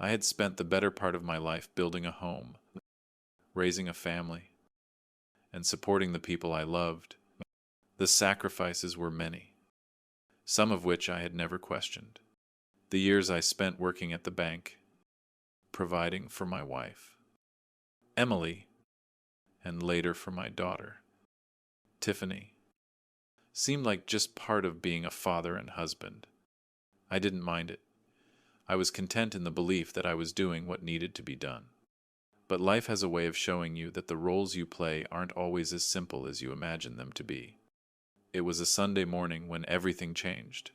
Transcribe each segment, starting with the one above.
I had spent the better part of my life building a home, raising a family, and supporting the people I loved. The sacrifices were many, some of which I had never questioned. The years I spent working at the bank, providing for my wife, Emily, and later for my daughter, Tiffany, seemed like just part of being a father and husband. I didn't mind it. I was content in the belief that I was doing what needed to be done. But life has a way of showing you that the roles you play aren't always as simple as you imagine them to be. It was a Sunday morning when everything changed.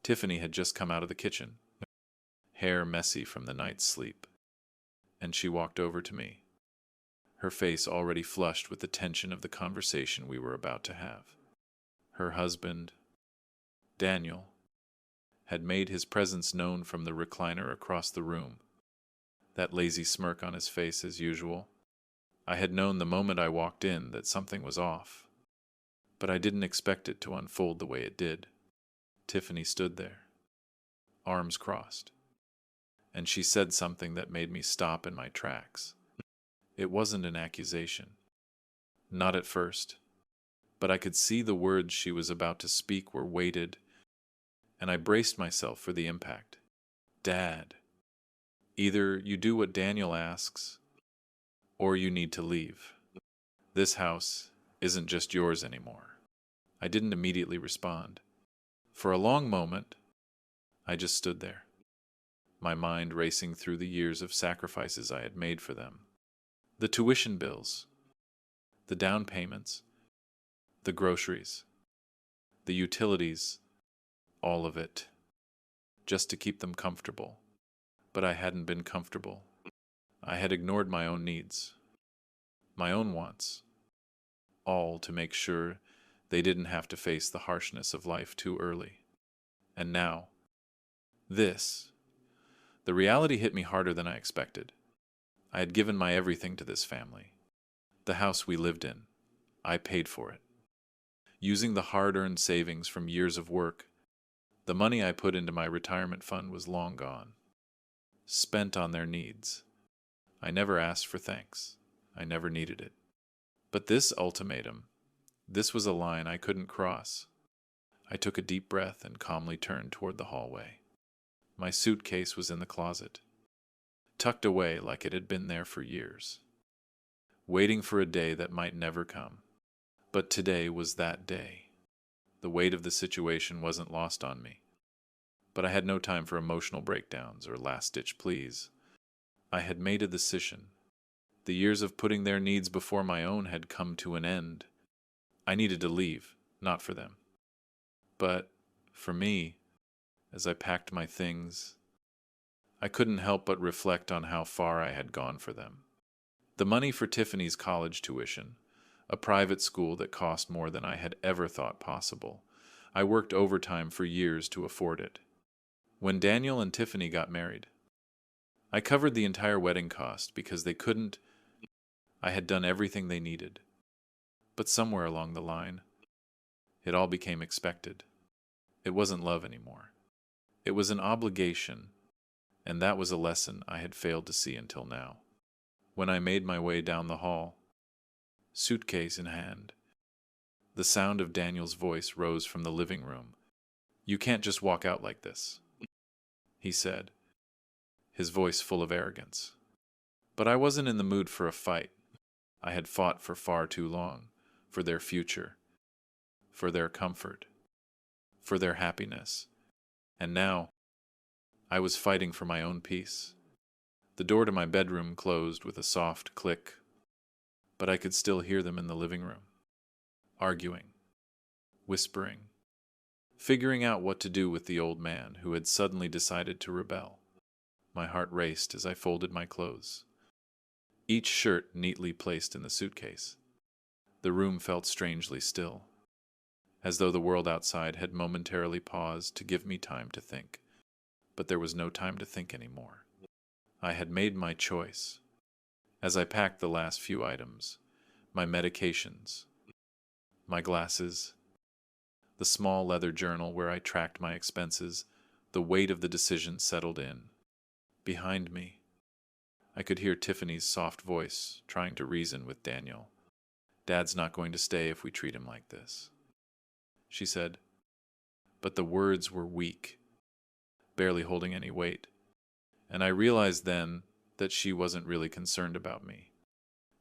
Tiffany had just come out of the kitchen, hair messy from the night's sleep, and she walked over to me, her face already flushed with the tension of the conversation we were about to have. Her husband, Daniel, had made his presence known from the recliner across the room, that lazy smirk on his face as usual. I had known the moment I walked in that something was off, but I didn't expect it to unfold the way it did. Tiffany stood there, arms crossed, and she said something that made me stop in my tracks. It wasn't an accusation. Not at first, but I could see the words she was about to speak were weighted, and I braced myself for the impact. Dad, either you do what Daniel asks, or you need to leave. This house isn't just yours anymore. I didn't immediately respond. For a long moment, I just stood there, my mind racing through the years of sacrifices I had made for them. The tuition bills, the down payments, the groceries, the utilities, all of it, just to keep them comfortable. But I hadn't been comfortable. I had ignored my own needs, my own wants, all to make sure they didn't have to face the harshness of life too early. And now, this, the reality hit me harder than I expected. I had given my everything to this family. The house we lived in, I paid for it. Using the hard-earned savings from years of work, the money I put into my retirement fund was long gone, spent on their needs. I never asked for thanks. I never needed it. But this ultimatum, this was a line I couldn't cross. I took a deep breath and calmly turned toward the hallway. My suitcase was in the closet, tucked away like it had been there for years, waiting for a day that might never come. But today was that day. The weight of the situation wasn't lost on me. But I had no time for emotional breakdowns or last-ditch pleas. I had made a decision. The years of putting their needs before my own had come to an end. I needed to leave, not for them, but for me. As I packed my things, I couldn't help but reflect on how far I had gone for them. The money for Tiffany's college tuition, a private school that cost more than I had ever thought possible. I worked overtime for years to afford it. When Daniel and Tiffany got married, I covered the entire wedding cost because they couldn't. I had done everything they needed. But somewhere along the line, it all became expected. It wasn't love anymore. It was an obligation, and that was a lesson I had failed to see until now. When I made my way down the hall, suitcase in hand, the sound of Daniel's voice rose from the living room. "You can't just walk out like this," he said, his voice full of arrogance. But I wasn't in the mood for a fight. I had fought for far too long, for their future, for their comfort, for their happiness. And now, I was fighting for my own peace. The door to my bedroom closed with a soft click, but I could still hear them in the living room, arguing, whispering, figuring out what to do with the old man who had suddenly decided to rebel. My heart raced as I folded my clothes, each shirt neatly placed in the suitcase. The room felt strangely still, as though the world outside had momentarily paused to give me time to think. But there was no time to think anymore. I had made my choice. As I packed the last few items, my medications, my glasses, the small leather journal where I tracked my expenses, the weight of the decision settled in. Behind me, I could hear Tiffany's soft voice trying to reason with Daniel. "Dad's not going to stay if we treat him like this," she said. But the words were weak, barely holding any weight, and I realized then that she wasn't really concerned about me.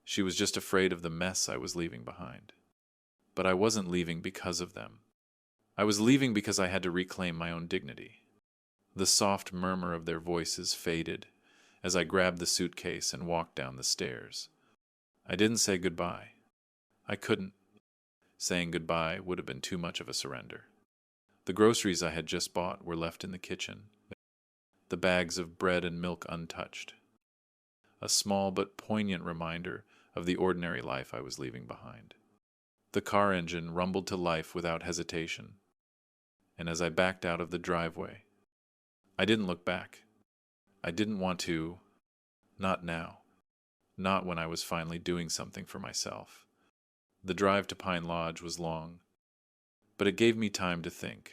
She was just afraid of the mess I was leaving behind. But I wasn't leaving because of them. I was leaving because I had to reclaim my own dignity. The soft murmur of their voices faded as I grabbed the suitcase and walked down the stairs. I didn't say goodbye. I couldn't. Saying goodbye would have been too much of a surrender. The groceries I had just bought were left in the kitchen, the bags of bread and milk untouched. A small but poignant reminder of the ordinary life I was leaving behind. The car engine rumbled to life without hesitation, and as I backed out of the driveway, I didn't look back. I didn't want to, not now, not when I was finally doing something for myself. The drive to Pine Lodge was long, but it gave me time to think,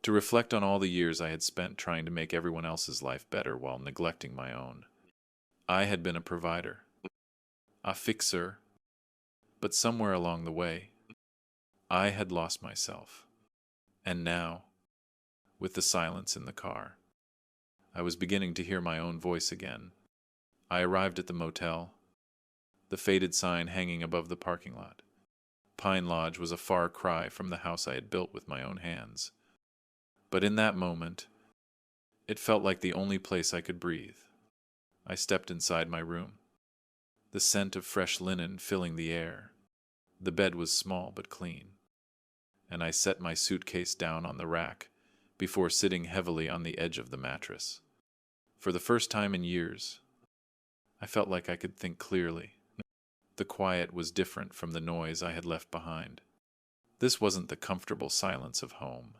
to reflect on all the years I had spent trying to make everyone else's life better while neglecting my own. I had been a provider, a fixer, but somewhere along the way, I had lost myself. And now, with the silence in the car, I was beginning to hear my own voice again. I arrived at the motel, the faded sign hanging above the parking lot. Pine Lodge was a far cry from the house I had built with my own hands. But in that moment, it felt like the only place I could breathe. I stepped inside my room, the scent of fresh linen filling the air. The bed was small but clean, and I set my suitcase down on the rack before sitting heavily on the edge of the mattress. For the first time in years, I felt like I could think clearly. The quiet was different from the noise I had left behind. This wasn't the comfortable silence of home.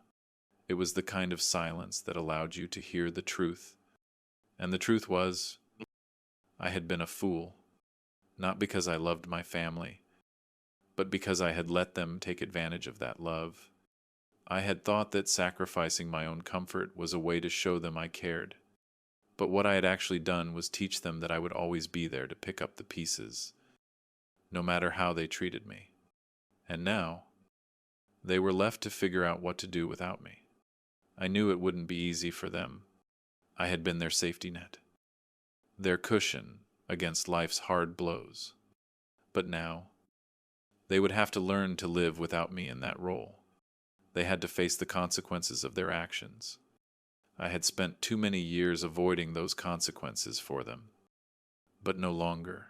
It was the kind of silence that allowed you to hear the truth. And the truth was, I had been a fool, not because I loved my family, but because I had let them take advantage of that love. I had thought that sacrificing my own comfort was a way to show them I cared. But what I had actually done was teach them that I would always be there to pick up the pieces, no matter how they treated me. And now, they were left to figure out what to do without me. I knew it wouldn't be easy for them. I had been their safety net, their cushion against life's hard blows. But now, they would have to learn to live without me in that role. They had to face the consequences of their actions. I had spent too many years avoiding those consequences for them. But no longer.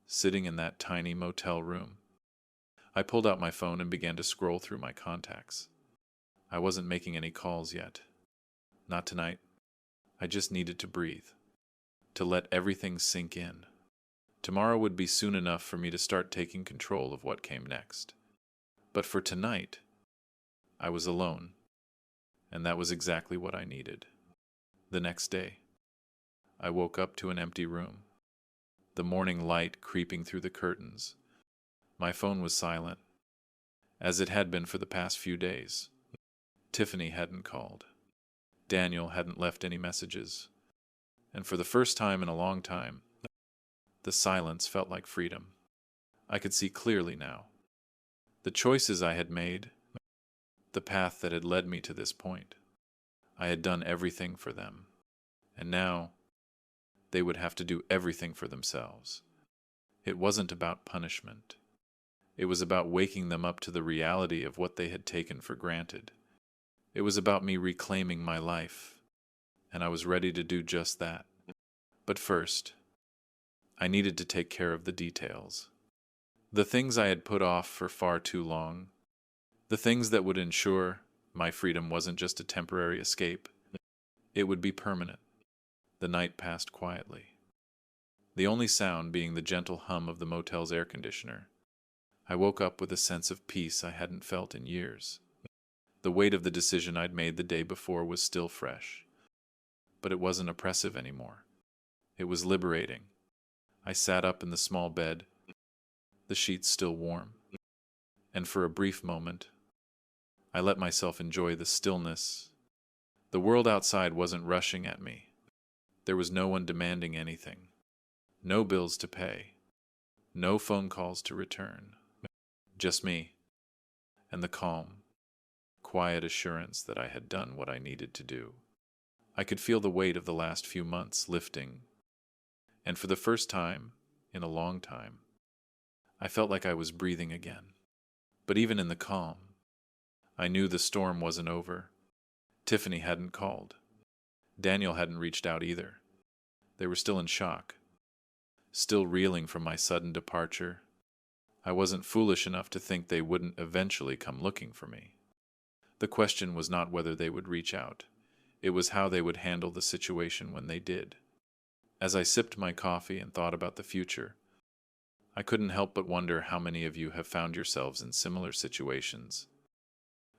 Sitting in that tiny motel room, I pulled out my phone and began to scroll through my contacts. I wasn't making any calls yet. Not tonight. I just needed to breathe, to let everything sink in. Tomorrow would be soon enough for me to start taking control of what came next. But for tonight, I was alone, and that was exactly what I needed. The next day, I woke up to an empty room, the morning light creeping through the curtains. My phone was silent, as it had been for the past few days. Tiffany hadn't called. Daniel hadn't left any messages. And for the first time in a long time, the silence felt like freedom. I could see clearly now. The choices I had made, the path that had led me to this point. I had done everything for them. And now, they would have to do everything for themselves. It wasn't about punishment. It was about waking them up to the reality of what they had taken for granted. It was about me reclaiming my life, and I was ready to do just that. But first, I needed to take care of the details. The things I had put off for far too long, the things that would ensure my freedom wasn't just a temporary escape, it would be permanent. The night passed quietly, the only sound being the gentle hum of the motel's air conditioner. I woke up with a sense of peace I hadn't felt in years. The weight of the decision I'd made the day before was still fresh, but it wasn't oppressive anymore. It was liberating. I sat up in the small bed, the sheets still warm, and for a brief moment, I let myself enjoy the stillness. The world outside wasn't rushing at me. There was no one demanding anything, no bills to pay, no phone calls to return. Just me, and the calm, quiet assurance that I had done what I needed to do. I could feel the weight of the last few months lifting, and for the first time in a long time, I felt like I was breathing again. But even in the calm, I knew the storm wasn't over. Tiffany hadn't called. Daniel hadn't reached out either. They were still in shock, still reeling from my sudden departure. I wasn't foolish enough to think they wouldn't eventually come looking for me. The question was not whether they would reach out. It was how they would handle the situation when they did. As I sipped my coffee and thought about the future, I couldn't help but wonder how many of you have found yourselves in similar situations,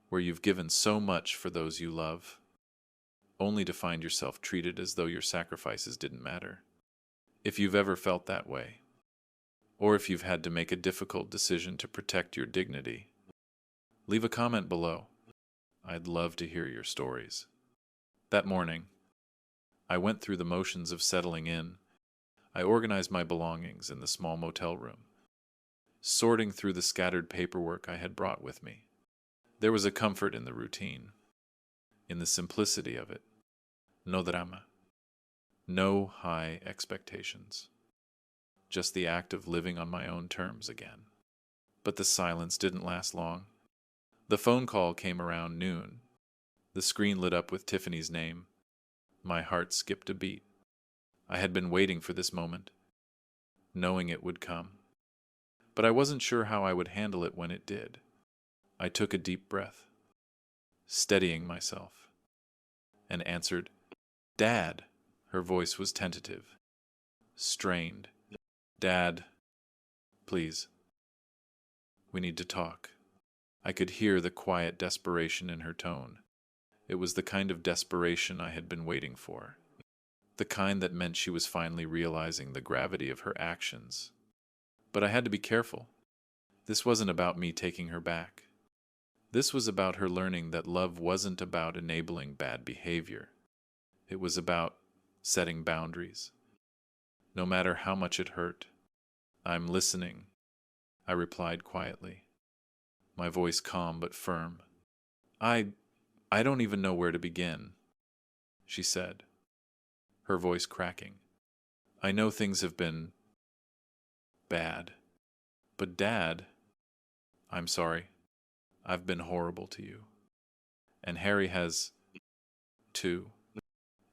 where you've given so much for those you love, only to find yourself treated as though your sacrifices didn't matter. If you've ever felt that way, or if you've had to make a difficult decision to protect your dignity, leave a comment below. I'd love to hear your stories. That morning, I went through the motions of settling in. I organized my belongings in the small motel room, sorting through the scattered paperwork I had brought with me. There was a comfort in the routine, in the simplicity of it. No drama, no high expectations. Just the act of living on my own terms again. But the silence didn't last long. The phone call came around noon. The screen lit up with Tiffany's name. My heart skipped a beat. I had been waiting for this moment, knowing it would come. But I wasn't sure how I would handle it when it did. I took a deep breath, steadying myself, and answered, "Dad." Her voice was tentative, strained. "Dad, please. We need to talk." I could hear the quiet desperation in her tone. It was the kind of desperation I had been waiting for. The kind that meant she was finally realizing the gravity of her actions. But I had to be careful. This wasn't about me taking her back. This was about her learning that love wasn't about enabling bad behavior. It was about setting boundaries. No matter how much it hurt. "I'm listening," I replied quietly, my voice calm but firm. I don't even know where to begin," she said, her voice cracking. "I know things have been bad, but Dad, I'm sorry. I've been horrible to you. And Harry has, too.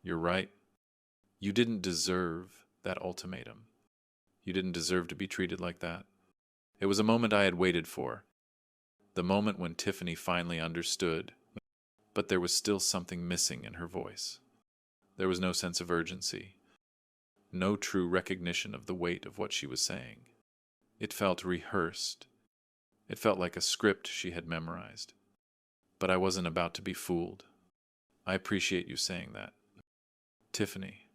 You're right. You didn't deserve that ultimatum. You didn't deserve to be treated like that." It was a moment I had waited for, the moment when Tiffany finally understood, but there was still something missing in her voice. There was no sense of urgency, no true recognition of the weight of what she was saying. It felt rehearsed. It felt like a script she had memorized. But I wasn't about to be fooled. "I appreciate you saying that, Tiffany,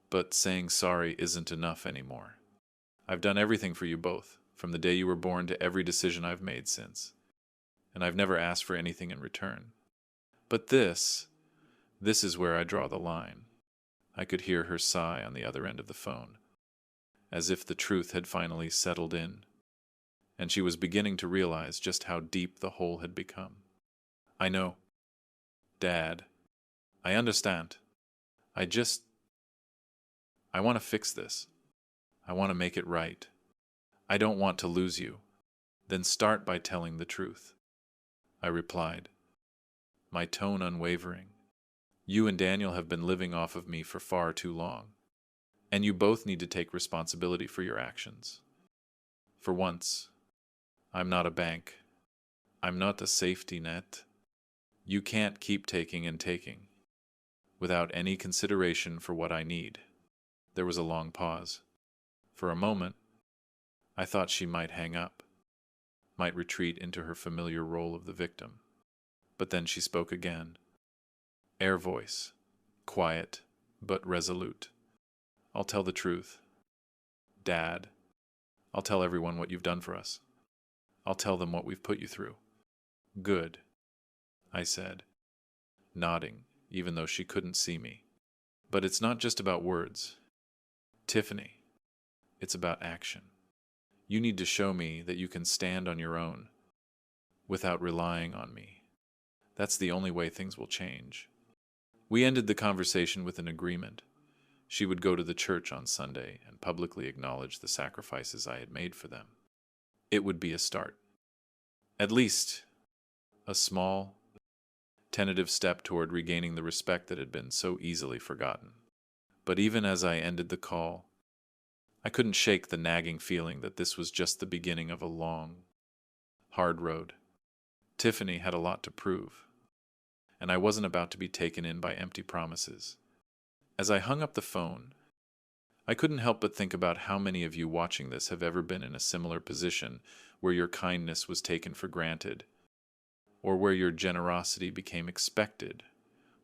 but saying sorry isn't enough anymore. I've done everything for you both, from the day you were born to every decision I've made since, and I've never asked for anything in return. But this is where I draw the line." I could hear her sigh on the other end of the phone, as if the truth had finally settled in, and she was beginning to realize just how deep the hole had become. "I know, Dad. I understand. I want to fix this. I want to make it right. I don't want to lose you." "Then start by telling the truth," I replied, my tone unwavering. "You and Daniel have been living off of me for far too long, and you both need to take responsibility for your actions. For once, I'm not a bank. I'm not a safety net. You can't keep taking and taking, without any consideration for what I need." There was a long pause. For a moment, I thought she might hang up, might retreat into her familiar role of the victim. But then she spoke again. Air voice, quiet but resolute. "I'll tell the truth. Dad, I'll tell everyone what you've done for us. I'll tell them what we've put you through." "Good," I said, nodding, even though she couldn't see me. But it's not just about words, Tiffany. It's about action. You need to show me that you can stand on your own without relying on me. That's the only way things will change. We ended the conversation with an agreement. She would go to the church on Sunday and publicly acknowledge the sacrifices I had made for them. It would be a start. At least a small, tentative step toward regaining the respect that had been so easily forgotten. But even as I ended the call, I couldn't shake the nagging feeling that this was just the beginning of a long, hard road. Tiffany had a lot to prove, and I wasn't about to be taken in by empty promises. As I hung up the phone, I couldn't help but think about how many of you watching this have ever been in a similar position where your kindness was taken for granted, or where your generosity became expected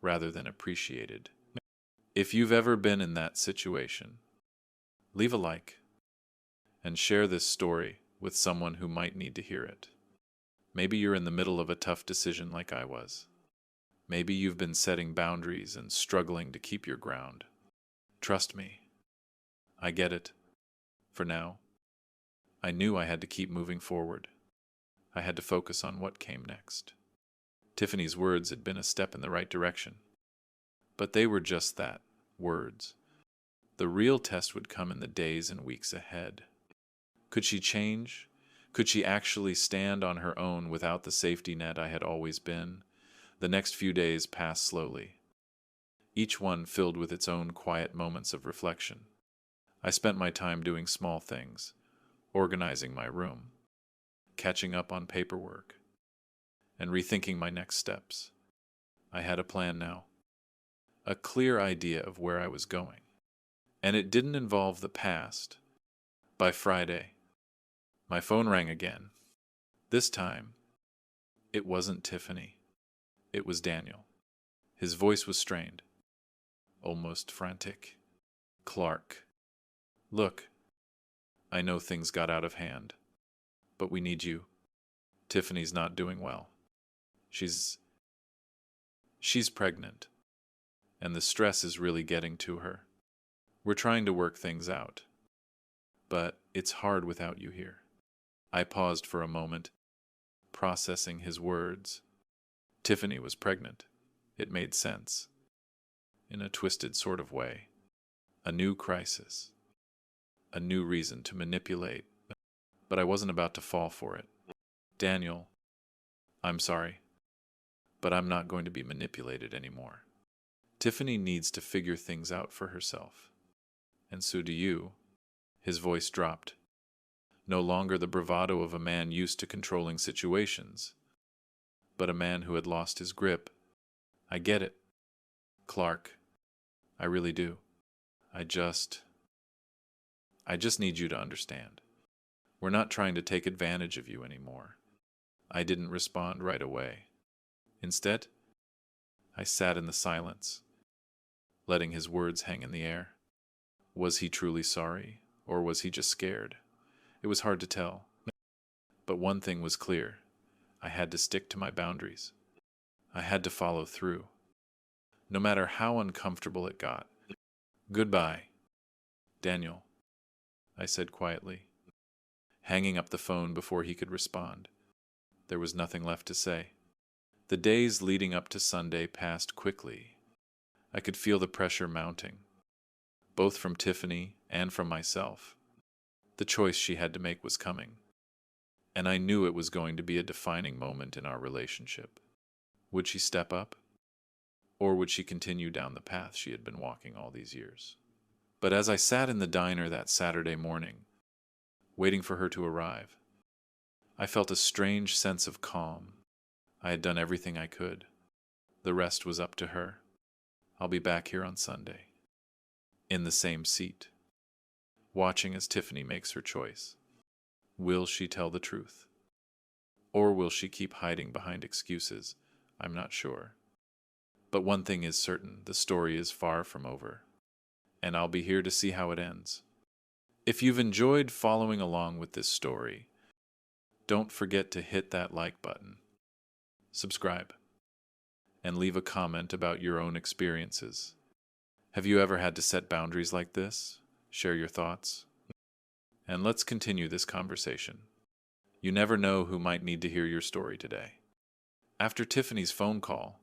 rather than appreciated. If you've ever been in that situation, leave a like and share this story with someone who might need to hear it. Maybe you're in the middle of a tough decision like I was. Maybe you've been setting boundaries and struggling to keep your ground. Trust me, I get it. For now, I knew I had to keep moving forward. I had to focus on what came next. Tiffany's words had been a step in the right direction. But they were just that, words. The real test would come in the days and weeks ahead. Could she change? Could she actually stand on her own without the safety net I had always been? The next few days passed slowly, each one filled with its own quiet moments of reflection. I spent my time doing small things, organizing my room, catching up on paperwork, and rethinking my next steps. I had a plan now, a clear idea of where I was going, and it didn't involve the past. By Friday, my phone rang again. This time, it wasn't Tiffany. It was Daniel. His voice was strained, almost frantic. "Clark, look, I know things got out of hand, but we need you. Tiffany's not doing well. She's pregnant, and the stress is really getting to her. We're trying to work things out, but it's hard without you here." I paused for a moment, processing his words. Tiffany was pregnant. It made sense. In a twisted sort of way. A new crisis. A new reason to manipulate. But I wasn't about to fall for it. "Daniel, I'm sorry, but I'm not going to be manipulated anymore. Tiffany needs to figure things out for herself. And so do you." His voice dropped. No longer the bravado of a man used to controlling situations, but a man who had lost his grip. "I get it, Clark. I really do. I just need you to understand. We're not trying to take advantage of you anymore." I didn't respond right away. Instead, I sat in the silence, letting his words hang in the air. Was he truly sorry, or was he just scared? It was hard to tell. But one thing was clear. I had to stick to my boundaries. I had to follow through, no matter how uncomfortable it got. "Goodbye, Daniel," I said quietly, hanging up the phone before he could respond. There was nothing left to say. The days leading up to Sunday passed quickly. I could feel the pressure mounting, both from Tiffany and from myself. The choice she had to make was coming, and I knew it was going to be a defining moment in our relationship. Would she step up? Or would she continue down the path she had been walking all these years? But as I sat in the diner that Saturday morning, waiting for her to arrive, I felt a strange sense of calm. I had done everything I could. The rest was up to her. I'll be back here on Sunday, in the same seat, watching as Tiffany makes her choice. Will she tell the truth? Or will she keep hiding behind excuses? I'm not sure. But one thing is certain, the story is far from over, and I'll be here to see how it ends. If you've enjoyed following along with this story, don't forget to hit that like button, subscribe, and leave a comment about your own experiences. Have you ever had to set boundaries like this? Share your thoughts. And let's continue this conversation. You never know who might need to hear your story today. After Tiffany's phone call,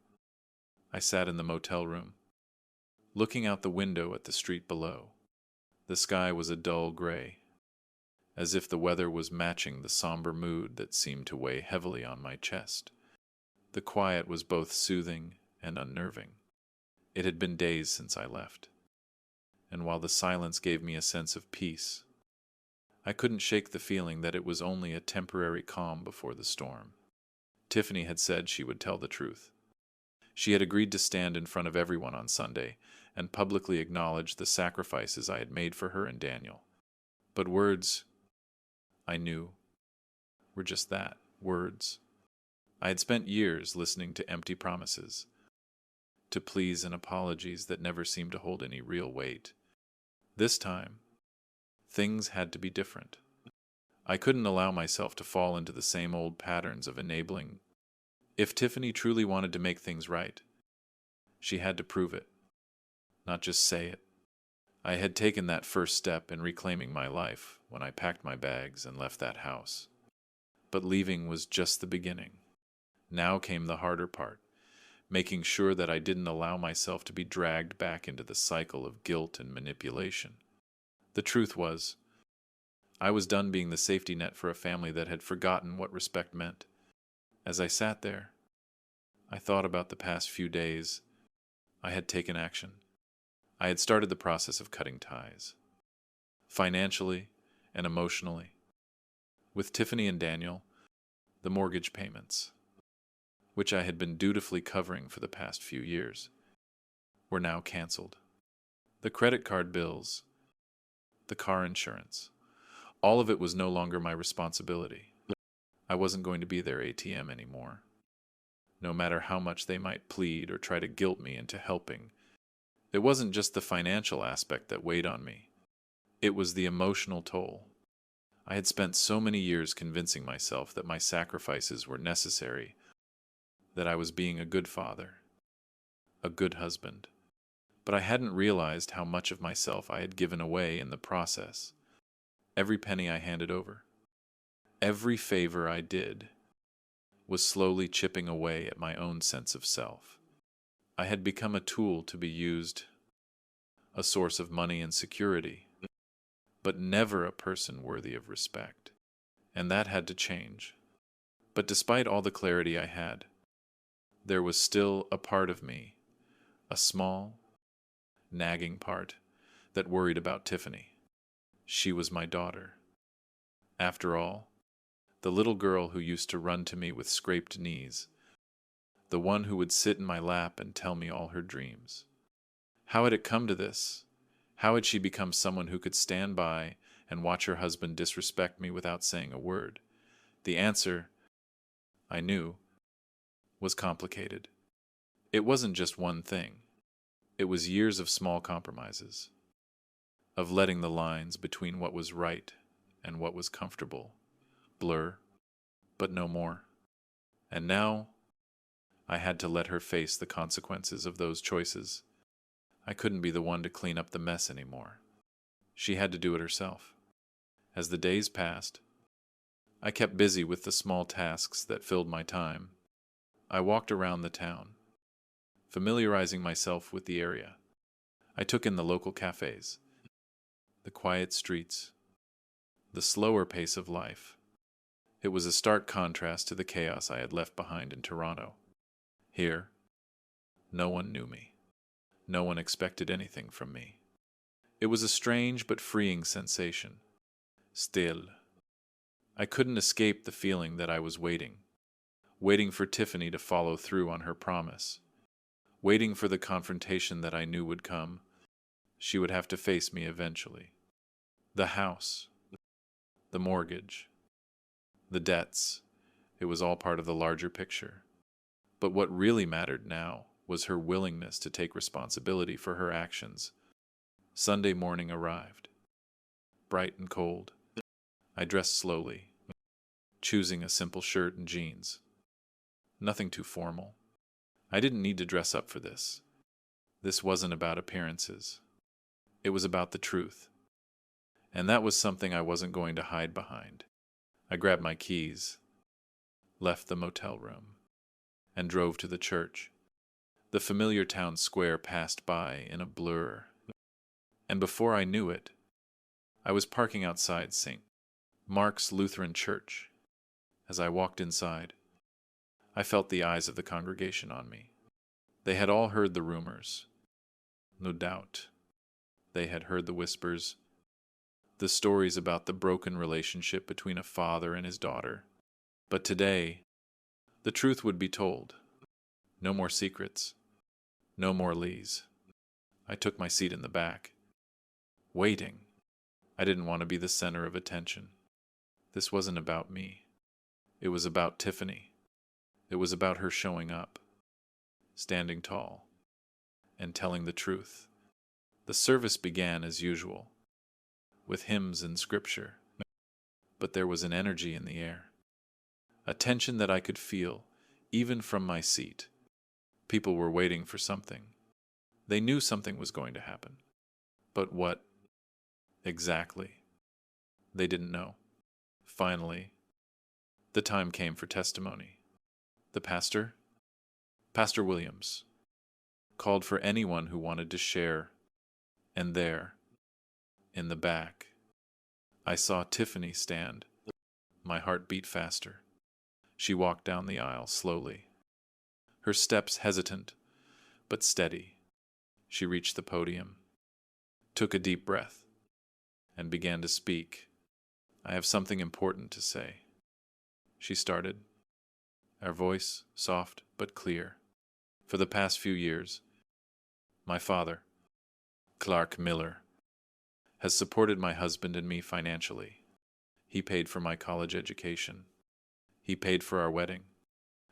I sat in the motel room, looking out the window at the street below. The sky was a dull gray, as if the weather was matching the somber mood that seemed to weigh heavily on my chest. The quiet was both soothing and unnerving. It had been days since I left, and while the silence gave me a sense of peace, I couldn't shake the feeling that it was only a temporary calm before the storm. Tiffany had said she would tell the truth. She had agreed to stand in front of everyone on Sunday and publicly acknowledge the sacrifices I had made for her and Daniel. But words, I knew, were just that, words. I had spent years listening to empty promises, to pleas and apologies that never seemed to hold any real weight. This time, things had to be different. I couldn't allow myself to fall into the same old patterns of enabling. If Tiffany truly wanted to make things right, she had to prove it, not just say it. I had taken that first step in reclaiming my life when I packed my bags and left that house. But leaving was just the beginning. Now came the harder part, making sure that I didn't allow myself to be dragged back into the cycle of guilt and manipulation. The truth was, I was done being the safety net for a family that had forgotten what respect meant. As I sat there, I thought about the past few days. I had taken action. I had started the process of cutting ties, financially and emotionally. With Tiffany and Daniel, the mortgage payments, which I had been dutifully covering for the past few years, were now canceled. The credit card bills, the car insurance, all of it was no longer my responsibility. I wasn't going to be their ATM anymore. No matter how much they might plead or try to guilt me into helping, it wasn't just the financial aspect that weighed on me. It was the emotional toll. I had spent so many years convincing myself that my sacrifices were necessary, that I was being a good father, a good husband. But I hadn't realized how much of myself I had given away in the process. Every penny I handed over, every favor I did, was slowly chipping away at my own sense of self. I had become a tool to be used, a source of money and security, but never a person worthy of respect. And that had to change. But despite all the clarity I had, there was still a part of me, a small, nagging part, that worried about Tiffany. She was my daughter. After all, the little girl who used to run to me with scraped knees, the one who would sit in my lap and tell me all her dreams. How had it come to this? How had she become someone who could stand by and watch her husband disrespect me without saying a word? The answer, I knew, was complicated. It wasn't just one thing. It was years of small compromises, of letting the lines between what was right and what was comfortable blur, but no more. And now, I had to let her face the consequences of those choices. I couldn't be the one to clean up the mess anymore. She had to do it herself. As the days passed, I kept busy with the small tasks that filled my time. I walked around the town, familiarizing myself with the area. I took in the local cafes, the quiet streets, the slower pace of life. It was a stark contrast to the chaos I had left behind in Toronto. Here, no one knew me. No one expected anything from me. It was a strange but freeing sensation. Still, I couldn't escape the feeling that I was waiting for Tiffany to follow through on her promise, waiting for the confrontation that I knew would come. She would have to face me eventually. The house, the mortgage, the debts, it was all part of the larger picture. But what really mattered now was her willingness to take responsibility for her actions. Sunday morning arrived, bright and cold. I dressed slowly, choosing a simple shirt and jeans. Nothing too formal. I didn't need to dress up for this. This wasn't about appearances. It was about the truth. And that was something I wasn't going to hide behind. I grabbed my keys, left the motel room, and drove to the church. The familiar town square passed by in a blur, and before I knew it, I was parking outside St. Mark's Lutheran Church. As I walked inside, I felt the eyes of the congregation on me. They had all heard the rumors. No doubt, they had heard the whispers, the stories about the broken relationship between a father and his daughter. But today, the truth would be told. No more secrets. No more lies. I took my seat in the back, waiting. I didn't want to be the center of attention. This wasn't about me. It was about Tiffany. It was about her showing up, standing tall, and telling the truth. The service began as usual, with hymns and scripture, but there was an energy in the air, a tension that I could feel even from my seat. People were waiting for something. They knew something was going to happen. But what exactly? They didn't know. Finally, the time came for testimony. The pastor, Pastor Williams, called for anyone who wanted to share, and there, in the back, I saw Tiffany stand. My heart beat faster. She walked down the aisle slowly, her steps hesitant but steady. She reached the podium, took a deep breath, and began to speak. I have something important to say, she started, her voice soft but clear. For the past few years, my father, Clark Miller, has supported my husband and me financially. He paid for my college education. He paid for our wedding.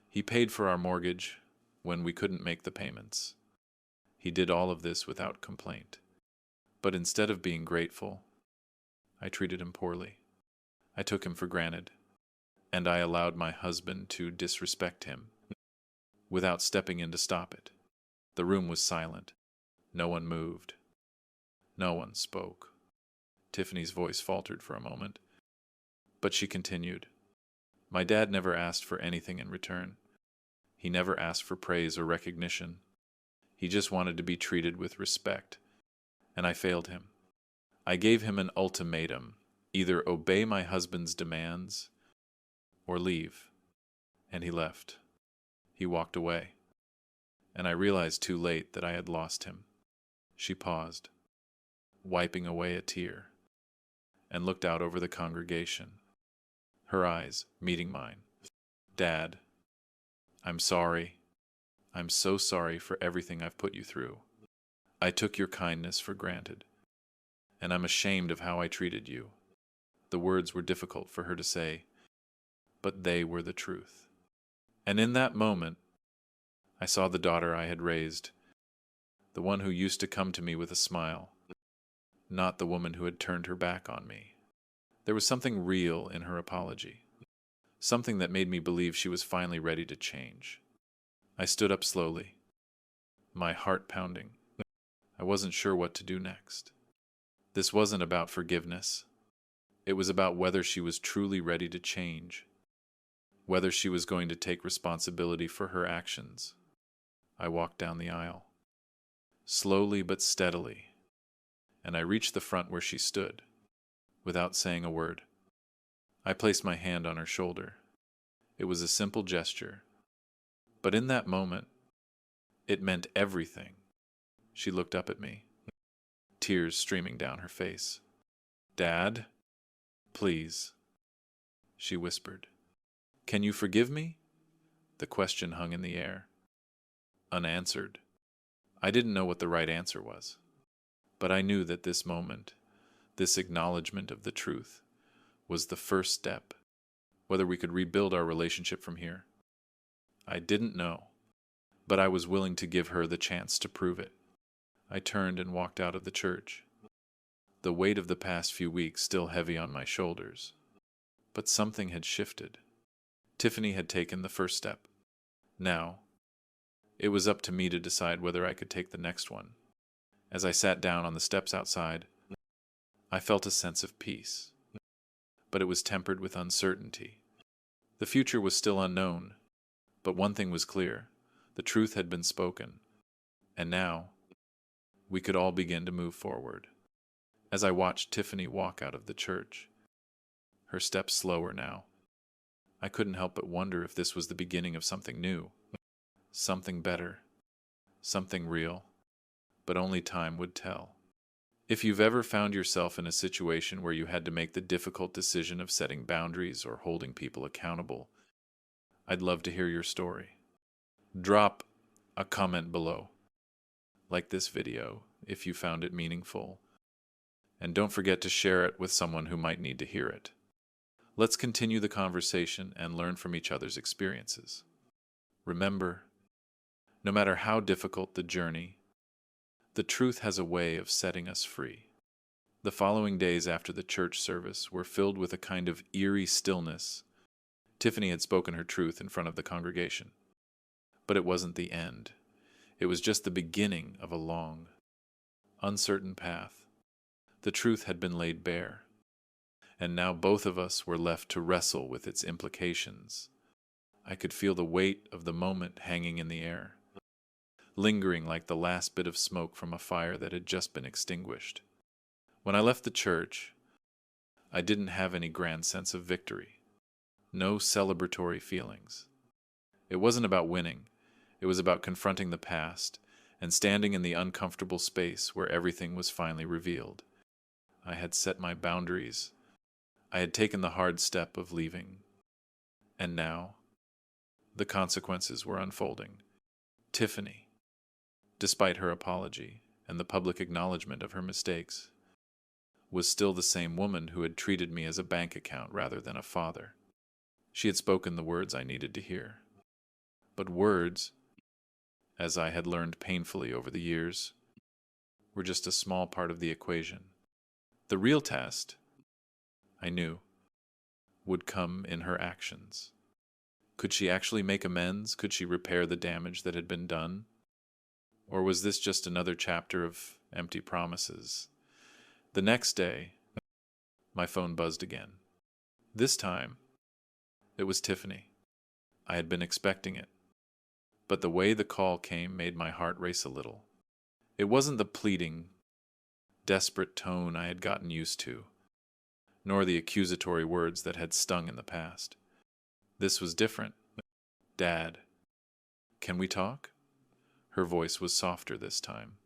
He paid for our mortgage when we couldn't make the payments. He did all of this without complaint. But instead of being grateful, I treated him poorly. I took him for granted, and I allowed my husband to disrespect him without stepping in to stop it. The room was silent. No one moved. No one spoke. Tiffany's voice faltered for a moment, but she continued. My dad never asked for anything in return. He never asked for praise or recognition. He just wanted to be treated with respect, and I failed him. I gave him an ultimatum: either obey my husband's demands or leave. And he left. He walked away, and I realized too late that I had lost him. She paused, wiping away a tear, and looked out over the congregation, her eyes meeting mine. Dad, I'm sorry. I'm so sorry for everything I've put you through. I took your kindness for granted, and I'm ashamed of how I treated you. The words were difficult for her to say, but they were the truth. And in that moment, I saw the daughter I had raised, the one who used to come to me with a smile, not the woman who had turned her back on me. There was something real in her apology, something that made me believe she was finally ready to change. I stood up slowly, my heart pounding. I wasn't sure what to do next. This wasn't about forgiveness. It was about whether she was truly ready to change, whether she was going to take responsibility for her actions. I walked down the aisle, slowly but steadily, and I reached the front where she stood, without saying a word. I placed my hand on her shoulder. It was a simple gesture, but in that moment, it meant everything. She looked up at me, tears streaming down her face. Dad, please, she whispered. Can you forgive me? The question hung in the air, unanswered. I didn't know what the right answer was, but I knew that this moment, this acknowledgement of the truth, was the first step, whether we could rebuild our relationship from here. I didn't know, but I was willing to give her the chance to prove it. I turned and walked out of the church, the weight of the past few weeks still heavy on my shoulders. But something had shifted. Tiffany had taken the first step. Now, It was up to me to decide whether I could take the next one. As I sat down on the steps outside, I felt a sense of peace, but it was tempered with uncertainty. The future was still unknown, but one thing was clear: the truth had been spoken, and now we could all begin to move forward. As I watched Tiffany walk out of the church, her steps slower now, I couldn't help but wonder if this was the beginning of something new, something better, something real, but only time would tell. If you've ever found yourself in a situation where you had to make the difficult decision of setting boundaries or holding people accountable, I'd love to hear your story. Drop a comment below. Like this video if you found it meaningful. And don't forget to share it with someone who might need to hear it. Let's continue the conversation and learn from each other's experiences. Remember, no matter how difficult the journey, the truth has a way of setting us free. The following days after the church service were filled with a kind of eerie stillness. Tiffany had spoken her truth in front of the congregation. But it wasn't the end. It was just the beginning of a long, uncertain path. The truth had been laid bare, and now both of us were left to wrestle with its implications. I could feel the weight of the moment hanging in the air, lingering like the last bit of smoke from a fire that had just been extinguished. When I left the church, I didn't have any grand sense of victory. No celebratory feelings. It wasn't about winning. It was about confronting the past and standing in the uncomfortable space where everything was finally revealed. I had set my boundaries. I had taken the hard step of leaving. And now, the consequences were unfolding. Tiffany, despite her apology and the public acknowledgement of her mistakes, was still the same woman who had treated me as a bank account rather than a father. She had spoken the words I needed to hear. But words, as I had learned painfully over the years, were just a small part of the equation. The real test, I knew, would come in her actions. Could she actually make amends? Could she repair the damage that had been done? Or was this just another chapter of empty promises? The next day, my phone buzzed again. This time, it was Tiffany. I had been expecting it, but the way the call came made my heart race a little. It wasn't the pleading, desperate tone I had gotten used to, nor the accusatory words that had stung in the past. This was different. "Dad, can we talk?" Her voice was softer this time,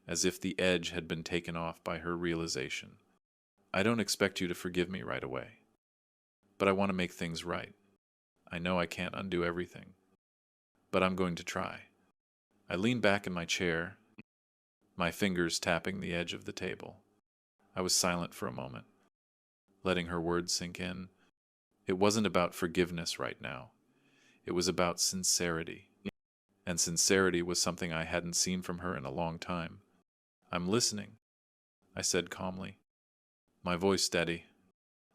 as if the edge had been taken off by her realization. "I don't expect you to forgive me right away, but I want to make things right. I know I can't undo everything, but I'm going to try." I leaned back in my chair, my fingers tapping the edge of the table. I was silent for a moment, letting her words sink in. It wasn't about forgiveness right now. It was about sincerity. And sincerity was something I hadn't seen from her in a long time. "I'm listening," I said calmly, my voice steady.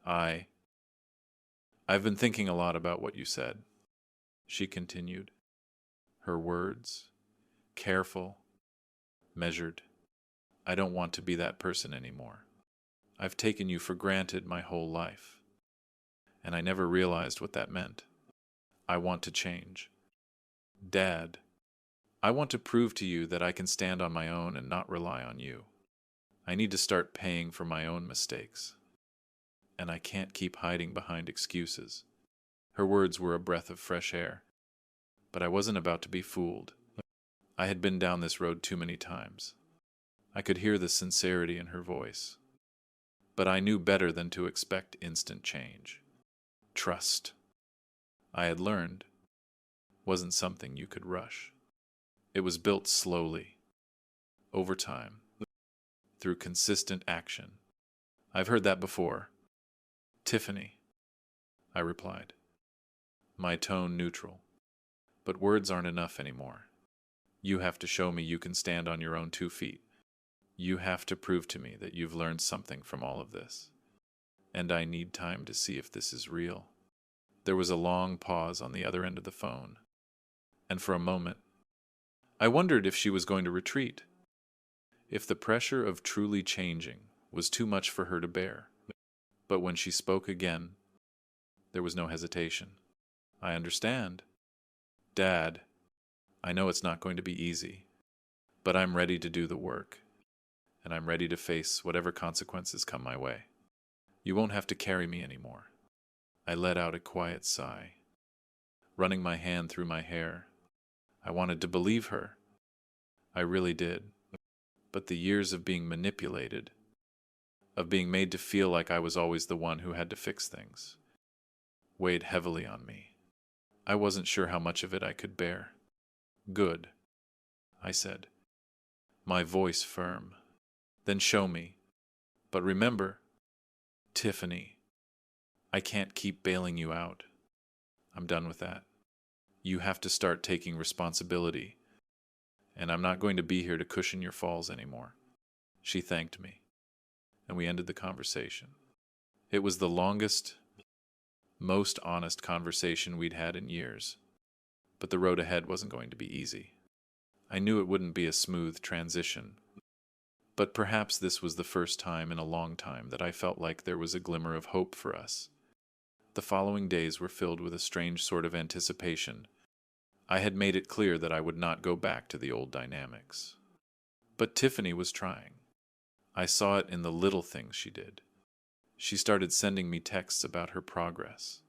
I've been thinking a lot about what you said," she continued, her words careful, measured. "I don't want to be that person anymore. I've taken you for granted my whole life, and I never realized what that meant. I want to change. Dad, I want to prove to you that I can stand on my own and not rely on you. I need to start paying for my own mistakes, and I can't keep hiding behind excuses." Her words were a breath of fresh air, but I wasn't about to be fooled. I had been down this road too many times. I could hear the sincerity in her voice, but I knew better than to expect instant change. Trust, I had learned, wasn't something you could rush. It was built slowly, over time, through consistent action. "I've heard that before." "Tiffany," I replied, my tone neutral. "But words aren't enough anymore. You have to show me you can stand on your own 2 feet. You have to prove to me that you've learned something from all of this. And I need time to see if this is real." There was a long pause on the other end of the phone, and for a moment I wondered if she was going to retreat, if the pressure of truly changing was too much for her to bear. But when she spoke again, there was no hesitation. I understand. Dad, I know it's not going to be easy, but I'm ready to do the work, and I'm ready to face whatever consequences come my way. You won't have to carry me anymore. I let out a quiet sigh, running my hand through my hair. I wanted to believe her. I really did. But the years of being manipulated, of being made to feel like I was always the one who had to fix things, weighed heavily on me. I wasn't sure how much of it I could bear. Good, I said, my voice firm. Then show me. But remember, Tiffany, I can't keep bailing you out. I'm done with that. You have to start taking responsibility, and I'm not going to be here to cushion your falls anymore. She thanked me, and we ended the conversation. It was the longest, most honest conversation we'd had in years, but the road ahead wasn't going to be easy. I knew it wouldn't be a smooth transition, but perhaps this was the first time in a long time that I felt like there was a glimmer of hope for us. The following days were filled with a strange sort of anticipation. I had made it clear that I would not go back to the old dynamics. But Tiffany was trying. I saw it in the little things she did. She started sending me texts about her progress.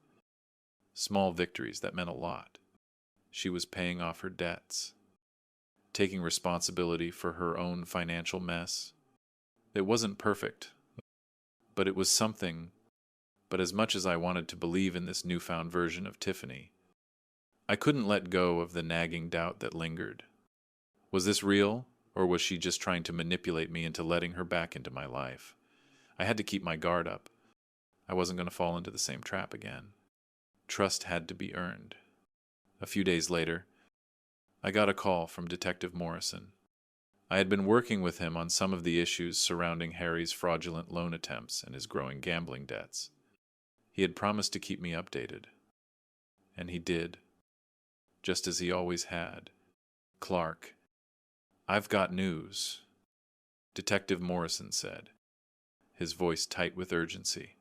Small victories that meant a lot. She was paying off her debts, taking responsibility for her own financial mess. It wasn't perfect, but it was something. But as much as I wanted to believe in this newfound version of Tiffany, I couldn't let go of the nagging doubt that lingered. Was this real, or was she just trying to manipulate me into letting her back into my life? I had to keep my guard up. I wasn't going to fall into the same trap again. Trust had to be earned. A few days later, I got a call from Detective Morrison. I had been working with him on some of the issues surrounding Harry's fraudulent loan attempts and his growing gambling debts. He had promised to keep me updated. And he did. Just as he always had. Clark, I've got news, Detective Morrison said, his voice tight with urgency.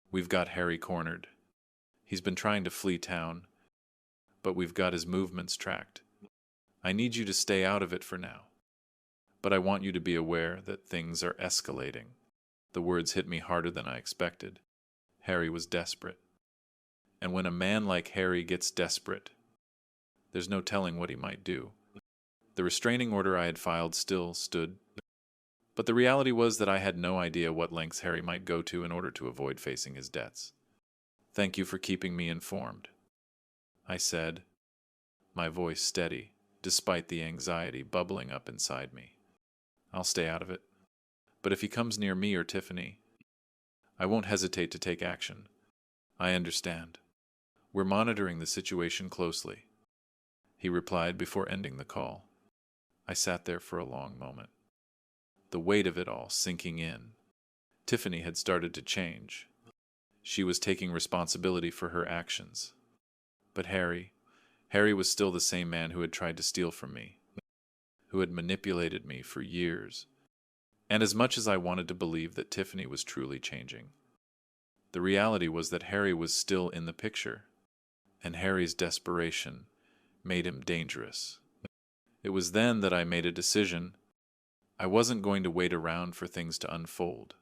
We've got Harry cornered. He's been trying to flee town, but we've got his movements tracked. I need you to stay out of it for now, but I want you to be aware that things are escalating. The words hit me harder than I expected. Harry was desperate. And when a man like Harry gets desperate, there's no telling what he might do. The restraining order I had filed still stood, but the reality was that I had no idea what lengths Harry might go to in order to avoid facing his debts. Thank you for keeping me informed, I said, my voice steady, despite the anxiety bubbling up inside me. I'll stay out of it, but if he comes near me or Tiffany, I won't hesitate to take action. I understand. We're monitoring the situation closely, he replied before ending the call. I sat there for a long moment, the weight of it all sinking in. Tiffany had started to change. She was taking responsibility for her actions. But Harry was still the same man who had tried to steal from me, who had manipulated me for years. And as much as I wanted to believe that Tiffany was truly changing, the reality was that Harry was still in the picture, and Harry's desperation made him dangerous. It was then that I made a decision. I wasn't going to wait around for things to unfold.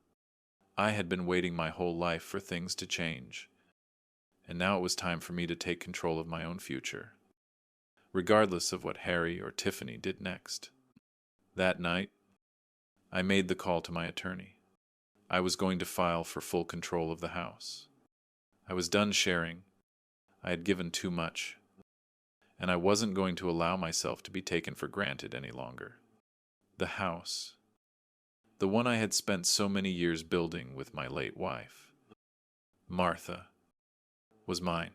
I had been waiting my whole life for things to change, and now it was time for me to take control of my own future, regardless of what Harry or Tiffany did next. That night, I made the call to my attorney. I was going to file for full control of the house. I was done sharing. I had given too much, and I wasn't going to allow myself to be taken for granted any longer. The house, the one I had spent so many years building with my late wife, Martha, was mine,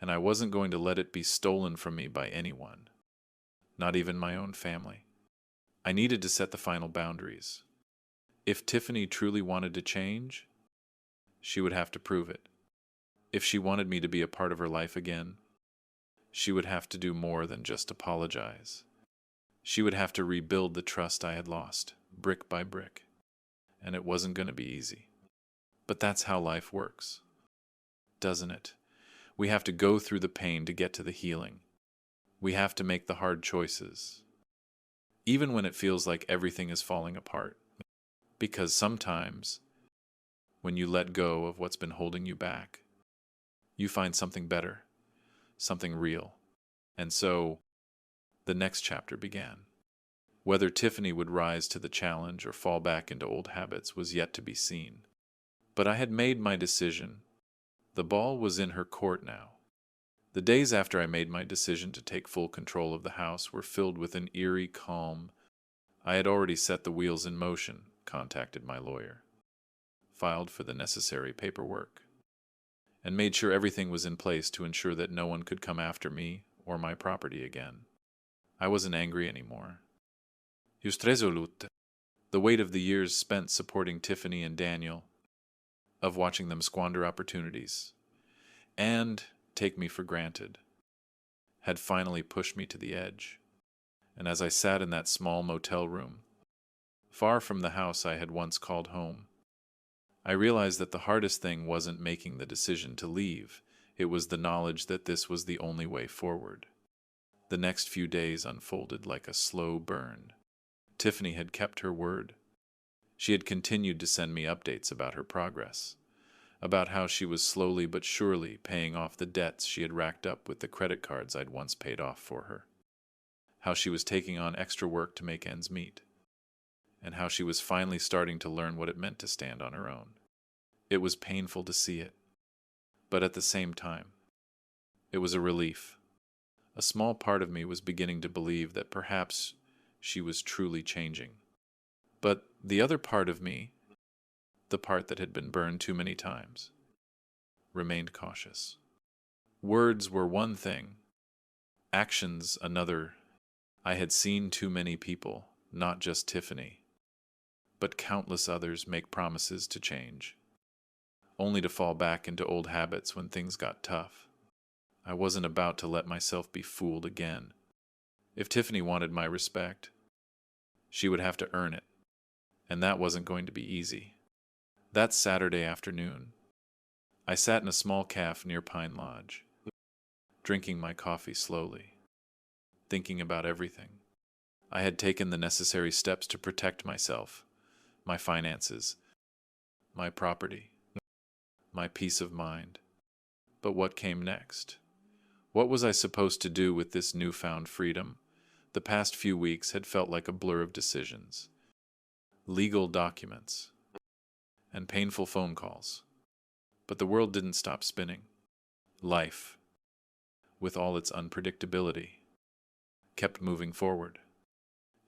and I wasn't going to let it be stolen from me by anyone, not even my own family. I needed to set the final boundaries. If Tiffany truly wanted to change, she would have to prove it. If she wanted me to be a part of her life again, she would have to do more than just apologize. She would have to rebuild the trust I had lost, brick by brick, and it wasn't going to be easy. But that's how life works, doesn't it? We have to go through the pain to get to the healing. We have to make the hard choices, even when it feels like everything is falling apart. Because sometimes, when you let go of what's been holding you back, you find something better, something real. And so, the next chapter began. Whether Tiffany would rise to the challenge or fall back into old habits was yet to be seen. But I had made my decision. The ball was in her court now. The days after I made my decision to take full control of the house were filled with an eerie calm. I had already set the wheels in motion, contacted my lawyer, filed for the necessary paperwork, and made sure everything was in place to ensure that no one could come after me or my property again. I wasn't angry anymore. Just resolute. The weight of the years spent supporting Tiffany and Daniel, of watching them squander opportunities, and take me for granted, had finally pushed me to the edge. And as I sat in that small motel room, far from the house I had once called home, I realized that the hardest thing wasn't making the decision to leave. It was the knowledge that this was the only way forward. The next few days unfolded like a slow burn. Tiffany had kept her word. She had continued to send me updates about her progress, about how she was slowly but surely paying off the debts she had racked up with the credit cards I'd once paid off for her, how she was taking on extra work to make ends meet, and how she was finally starting to learn what it meant to stand on her own. It was painful to see it, but at the same time, it was a relief. A small part of me was beginning to believe that perhaps she was truly changing. But the other part of me, the part that had been burned too many times, remained cautious. Words were one thing, actions another. I had seen too many people, not just Tiffany, but countless others make promises to change, only to fall back into old habits when things got tough. I wasn't about to let myself be fooled again. If Tiffany wanted my respect, she would have to earn it, and that wasn't going to be easy. That Saturday afternoon, I sat in a small cafe near Pine Lodge, drinking my coffee slowly, thinking about everything. I had taken the necessary steps to protect myself, my finances, my property, my peace of mind. But what came next? What was I supposed to do with this newfound freedom? The past few weeks had felt like a blur of decisions, legal documents, and painful phone calls. But the world didn't stop spinning. Life, with all its unpredictability, kept moving forward.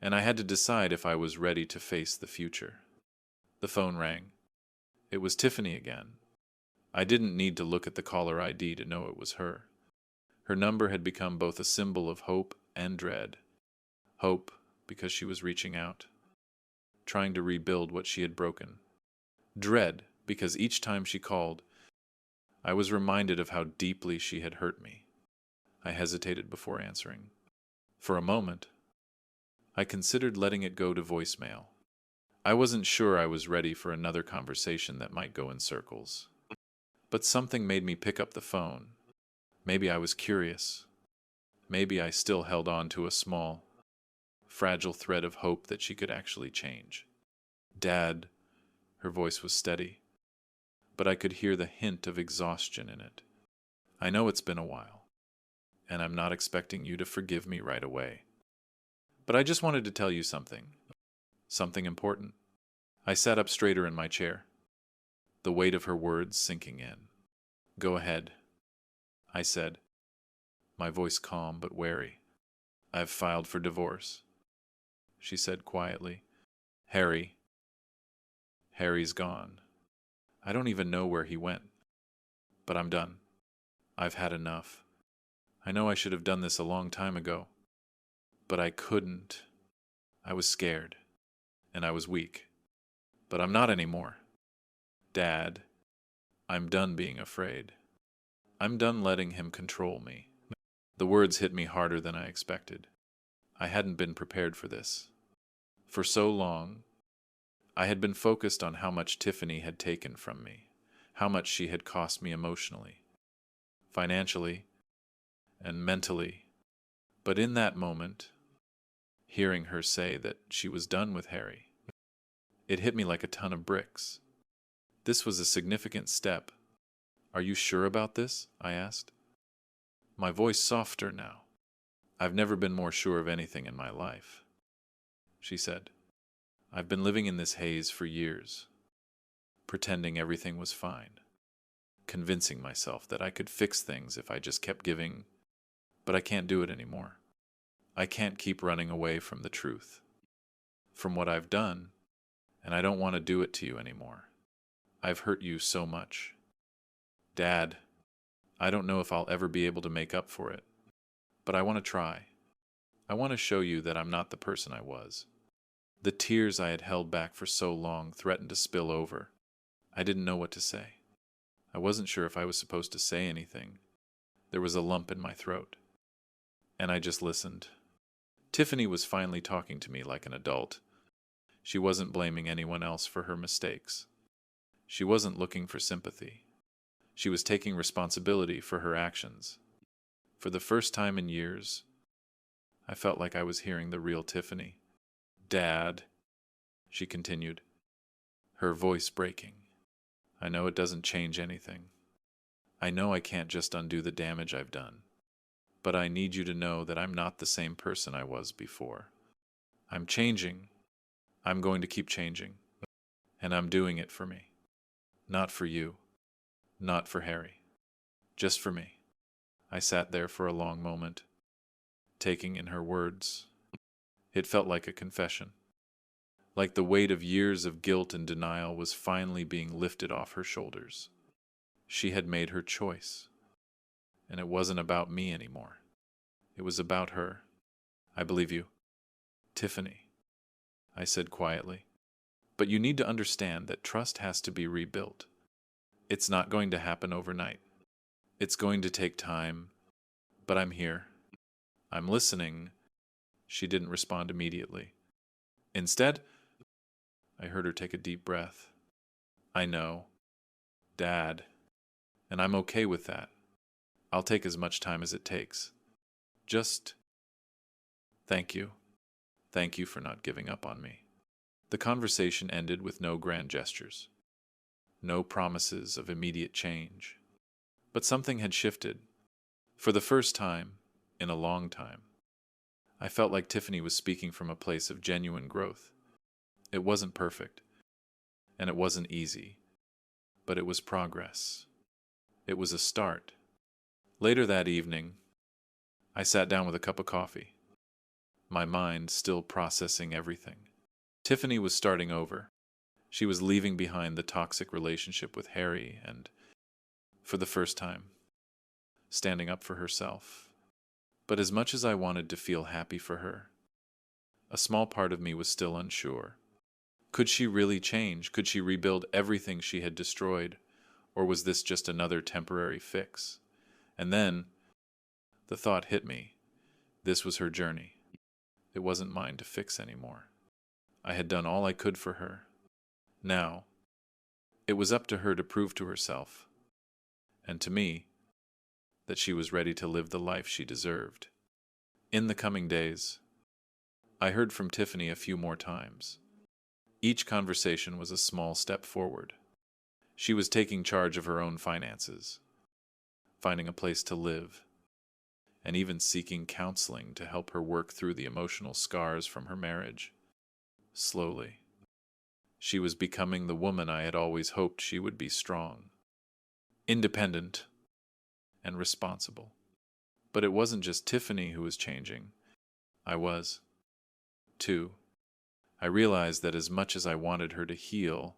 And I had to decide if I was ready to face the future. The phone rang. It was Tiffany again. I didn't need to look at the caller ID to know it was her. Her number had become both a symbol of hope and dread. Hope, because she was reaching out, trying to rebuild what she had broken. Dread, because each time she called, I was reminded of how deeply she had hurt me. I hesitated before answering. For a moment, I considered letting it go to voicemail. I wasn't sure I was ready for another conversation that might go in circles. But something made me pick up the phone. Maybe I was curious. Maybe I still held on to a small, fragile thread of hope that she could actually change. Dad, her voice was steady, but I could hear the hint of exhaustion in it. I know it's been a while, and I'm not expecting you to forgive me right away. But I just wanted to tell you something important. I sat up straighter in my chair, the weight of her words sinking in. Go ahead, I said, my voice calm but wary. I've filed for divorce, she said quietly. Harry's gone. I don't even know where he went, but I'm done. I've had enough. I know I should have done this a long time ago, but I couldn't. I was scared, and I was weak. But I'm not anymore. Dad, I'm done being afraid. I'm done letting him control me. The words hit me harder than I expected. I hadn't been prepared for this. For so long, I had been focused on how much Tiffany had taken from me, how much she had cost me emotionally, financially, and mentally. But in that moment, hearing her say that she was done with Harry, it hit me like a ton of bricks. This was a significant step. Are you sure about this? I asked. My voice softer now. I've never been more sure of anything in my life, she said. I've been living in this haze for years, pretending everything was fine, convincing myself that I could fix things if I just kept giving, but I can't do it anymore. I can't keep running away from the truth, from what I've done, and I don't want to do it to you anymore. I've hurt you so much. Dad, I don't know if I'll ever be able to make up for it, but I want to try. I want to show you that I'm not the person I was. The tears I had held back for so long threatened to spill over. I didn't know what to say. I wasn't sure if I was supposed to say anything. There was a lump in my throat. And I just listened. Tiffany was finally talking to me like an adult. She wasn't blaming anyone else for her mistakes. She wasn't looking for sympathy. She was taking responsibility for her actions. For the first time in years, I felt like I was hearing the real Tiffany. Dad, she continued, her voice breaking. I know it doesn't change anything. I know I can't just undo the damage I've done. But I need you to know that I'm not the same person I was before. I'm changing. I'm going to keep changing. And I'm doing it for me. Not for you. Not for Harry. Just for me. I sat there for a long moment, taking in her words. It felt like a confession. Like the weight of years of guilt and denial was finally being lifted off her shoulders. She had made her choice. And it wasn't about me anymore. It was about her. I believe you. Tiffany, I said quietly. But you need to understand that trust has to be rebuilt. It's not going to happen overnight. It's going to take time, but I'm here. I'm listening. She didn't respond immediately. Instead, I heard her take a deep breath. I know, Dad, and I'm okay with that. I'll take as much time as it takes. Just thank you. Thank you for not giving up on me. The conversation ended with no grand gestures, no promises of immediate change. But something had shifted. For the first time, in a long time, I felt like Tiffany was speaking from a place of genuine growth. It wasn't perfect, and it wasn't easy, but it was progress. It was a start. Later that evening, I sat down with a cup of coffee, my mind still processing everything. Tiffany was starting over. She was leaving behind the toxic relationship with Harry and, for the first time, standing up for herself. But as much as I wanted to feel happy for her, a small part of me was still unsure. Could she really change? Could she rebuild everything she had destroyed? Or was this just another temporary fix? And then, the thought hit me. This was her journey. It wasn't mine to fix anymore. I had done all I could for her. Now, it was up to her to prove to herself, and to me, that she was ready to live the life she deserved. In the coming days, I heard from Tiffany a few more times. Each conversation was a small step forward. She was taking charge of her own finances, finding a place to live, and even seeking counseling to help her work through the emotional scars from her marriage. Slowly, she was becoming the woman I had always hoped she would be: strong, independent, and responsible. But it wasn't just Tiffany who was changing. I was, too. I realized that as much as I wanted her to heal,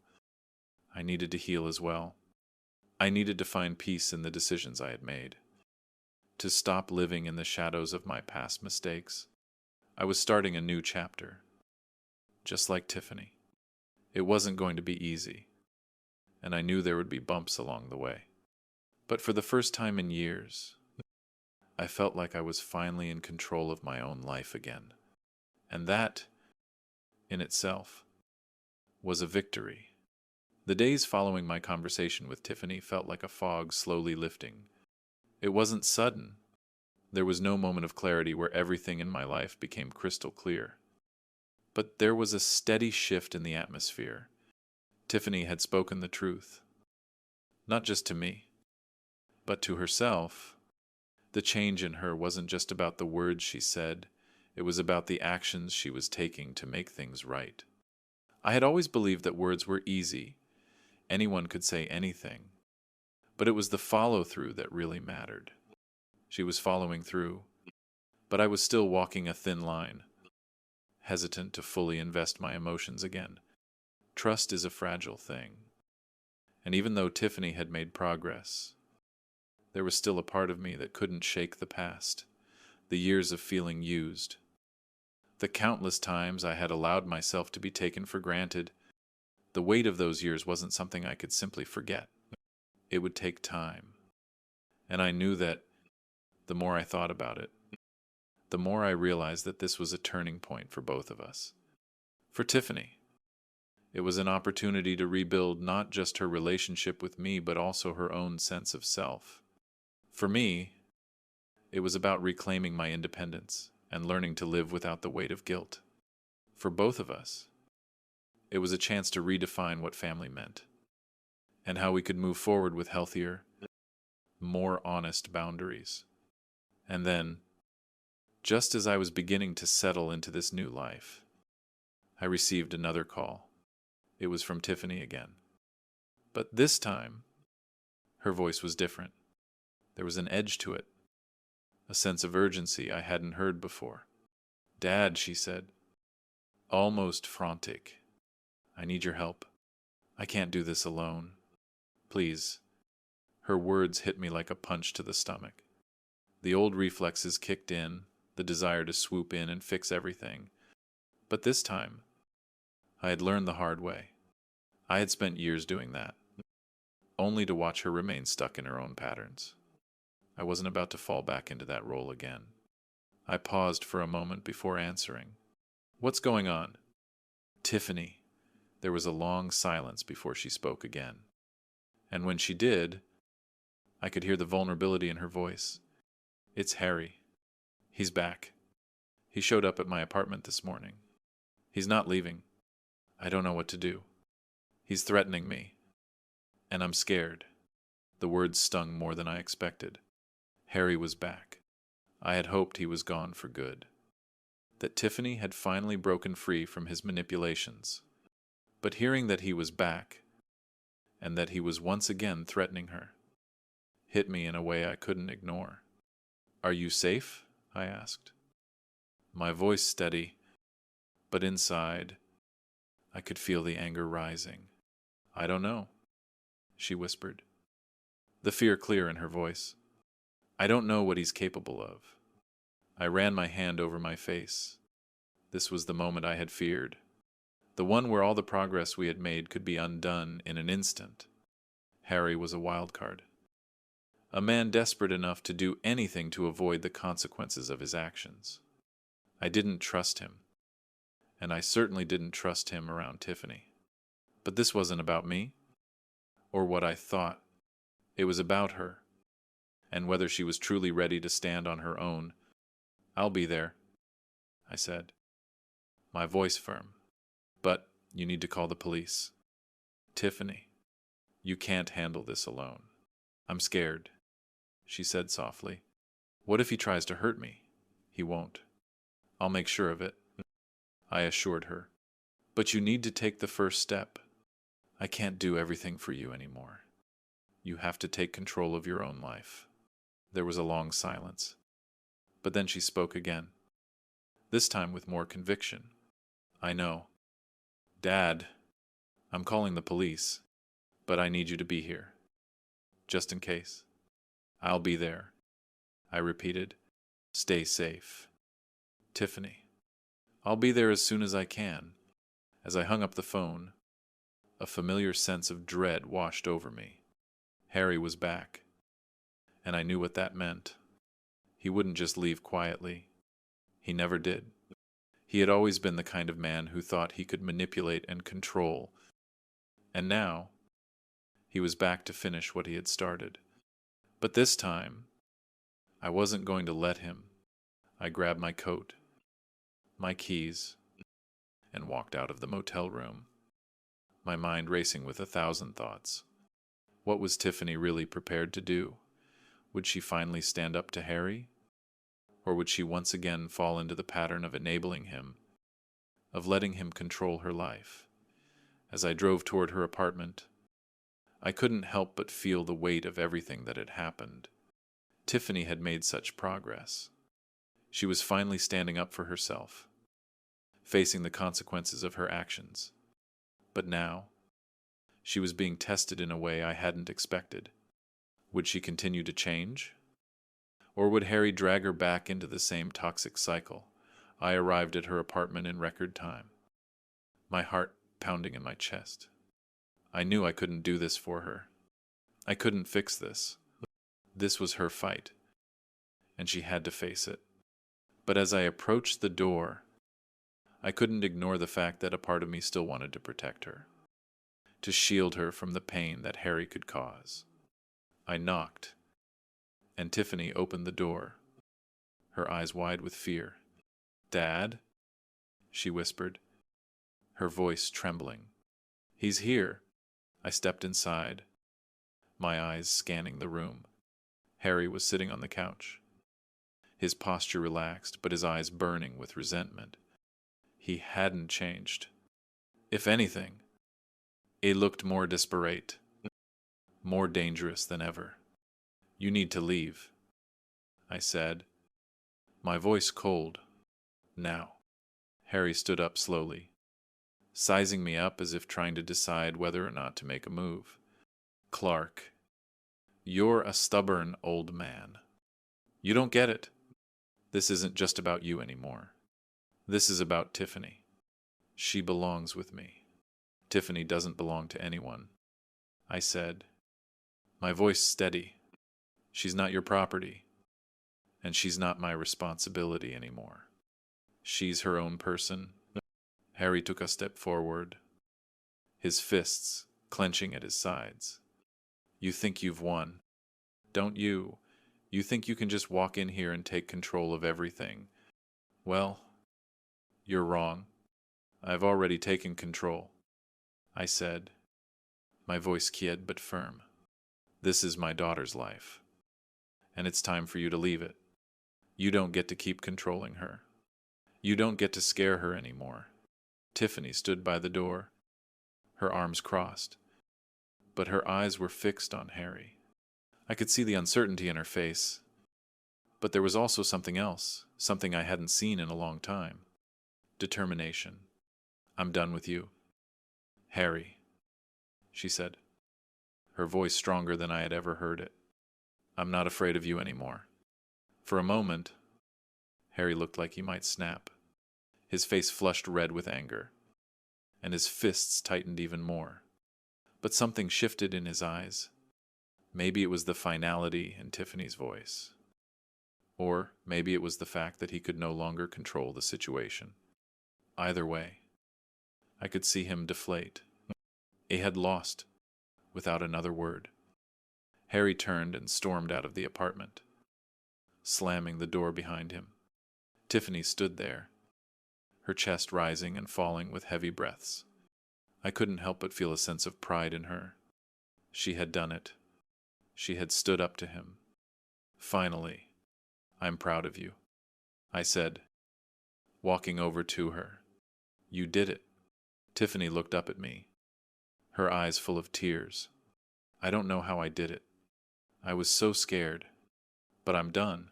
I needed to heal as well. I needed to find peace in the decisions I had made, to stop living in the shadows of my past mistakes. I was starting a new chapter, just like Tiffany. It wasn't going to be easy, and I knew there would be bumps along the way. But for the first time in years, I felt like I was finally in control of my own life again. And that, in itself, was a victory. The days following my conversation with Tiffany felt like a fog slowly lifting. It wasn't sudden. There was no moment of clarity where everything in my life became crystal clear. But there was a steady shift in the atmosphere. Tiffany had spoken the truth. Not just to me, but to herself. The change in her wasn't just about the words she said, it was about the actions she was taking to make things right. I had always believed that words were easy. Anyone could say anything. But it was the follow-through that really mattered. She was following through, but I was still walking a thin line, hesitant to fully invest my emotions again. Trust is a fragile thing. And even though Tiffany had made progress, there was still a part of me that couldn't shake the past, the years of feeling used, the countless times I had allowed myself to be taken for granted. The weight of those years wasn't something I could simply forget. It would take time. And I knew that the more I thought about it, the more I realized that this was a turning point for both of us. For Tiffany, it was an opportunity to rebuild not just her relationship with me, but also her own sense of self. For me, it was about reclaiming my independence and learning to live without the weight of guilt. For both of us, it was a chance to redefine what family meant and how we could move forward with healthier, more honest boundaries. And then, just as I was beginning to settle into this new life, I received another call. It was from Tiffany again. But this time, her voice was different. There was an edge to it, a sense of urgency I hadn't heard before. "Dad," she said, almost frantic, "I need your help. I can't do this alone. Please." Her words hit me like a punch to the stomach. The old reflexes kicked in, the desire to swoop in and fix everything. But this time, I had learned the hard way. I had spent years doing that, only to watch her remain stuck in her own patterns. I wasn't about to fall back into that role again. I paused for a moment before answering. "What's going on?" "Tiffany." There was a long silence before she spoke again. And when she did, I could hear the vulnerability in her voice. "It's Harry. He's back. He showed up at my apartment this morning. He's not leaving. I don't know what to do. He's threatening me. And I'm scared." The words stung more than I expected. Harry was back. I had hoped he was gone for good, that Tiffany had finally broken free from his manipulations. But hearing that he was back, and that he was once again threatening her, hit me in a way I couldn't ignore. "Are you safe?" I asked. My voice steady, but inside, I could feel the anger rising. "I don't know," she whispered, the fear clear in her voice. "I don't know what he's capable of." I ran my hand over my face. This was the moment I had feared, the one where all the progress we had made could be undone in an instant. Harry was a wild card, a man desperate enough to do anything to avoid the consequences of his actions. I didn't trust him, and I certainly didn't trust him around Tiffany. But this wasn't about me, or what I thought. It was about her, and whether she was truly ready to stand on her own. "I'll be there," I said, my voice firm. "But you need to call the police. Tiffany, you can't handle this alone." "I'm scared," she said softly. "What if he tries to hurt me?" "He won't. I'll make sure of it," I assured her. "But you need to take the first step. I can't do everything for you anymore. You have to take control of your own life." There was a long silence, but then she spoke again, this time with more conviction. "I know. Dad, I'm calling the police, but I need you to be here, just in case." "I'll be there," I repeated. "Stay safe." "Tiffany, I'll be there as soon as I can." As I hung up the phone, a familiar sense of dread washed over me. Harry was back, and I knew what that meant. He wouldn't just leave quietly. He never did. He had always been the kind of man who thought he could manipulate and control, and now he was back to finish what he had started. But this time, I wasn't going to let him. I grabbed my coat, my keys, and walked out of the motel room, my mind racing with 1,000 thoughts. What was Tiffany really prepared to do? Would she finally stand up to Harry? Or would she once again fall into the pattern of enabling him, of letting him control her life? As I drove toward her apartment, I couldn't help but feel the weight of everything that had happened. Tiffany had made such progress. She was finally standing up for herself, facing the consequences of her actions. But now, she was being tested in a way I hadn't expected. Would she continue to change? Or would Harry drag her back into the same toxic cycle? I arrived at her apartment in record time, my heart pounding in my chest. I knew I couldn't do this for her. I couldn't fix this. This was her fight, and she had to face it. But as I approached the door, I couldn't ignore the fact that a part of me still wanted to protect her, to shield her from the pain that Harry could cause. I knocked, and Tiffany opened the door, her eyes wide with fear. "Dad?" she whispered, her voice trembling. "He's here." I stepped inside, my eyes scanning the room. Harry was sitting on the couch, his posture relaxed, but his eyes burning with resentment. He hadn't changed. If anything, he looked more desperate, more dangerous than ever. "You need to leave," I said, my voice cold. "Now." Harry stood up slowly, sizing me up as if trying to decide whether or not to make a move. "Clark, you're a stubborn old man. You don't get it. This isn't just about you anymore. This is about Tiffany. She belongs with me. Tiffany doesn't belong to anyone," I said, my voice steady. "She's not your property, and she's not my responsibility anymore. She's her own person." Harry took a step forward, his fists clenching at his sides. "You think you've won, don't you? You think you can just walk in here and take control of everything? Well, you're wrong. I've already taken control," I said, my voice quiet but firm. "This is my daughter's life, and it's time for you to leave it. You don't get to keep controlling her. You don't get to scare her anymore." Tiffany stood by the door, her arms crossed, but her eyes were fixed on Harry. I could see the uncertainty in her face, but there was also something else, something I hadn't seen in a long time. Determination. "I'm done with you, Harry," she said, her voice stronger than I had ever heard it. "I'm not afraid of you anymore." For a moment, Harry looked like he might snap. His face flushed red with anger, and his fists tightened even more. But something shifted in his eyes. Maybe it was the finality in Tiffany's voice. Or maybe it was the fact that he could no longer control the situation. Either way, I could see him deflate. He had lost, without another word. Harry turned and stormed out of the apartment, slamming the door behind him. Tiffany stood there, her chest rising and falling with heavy breaths. I couldn't help but feel a sense of pride in her. She had done it. She had stood up to him. "Finally, I'm proud of you," I said, walking over to her. "You did it." Tiffany looked up at me, her eyes full of tears. "I don't know how I did it. I was so scared. But I'm done.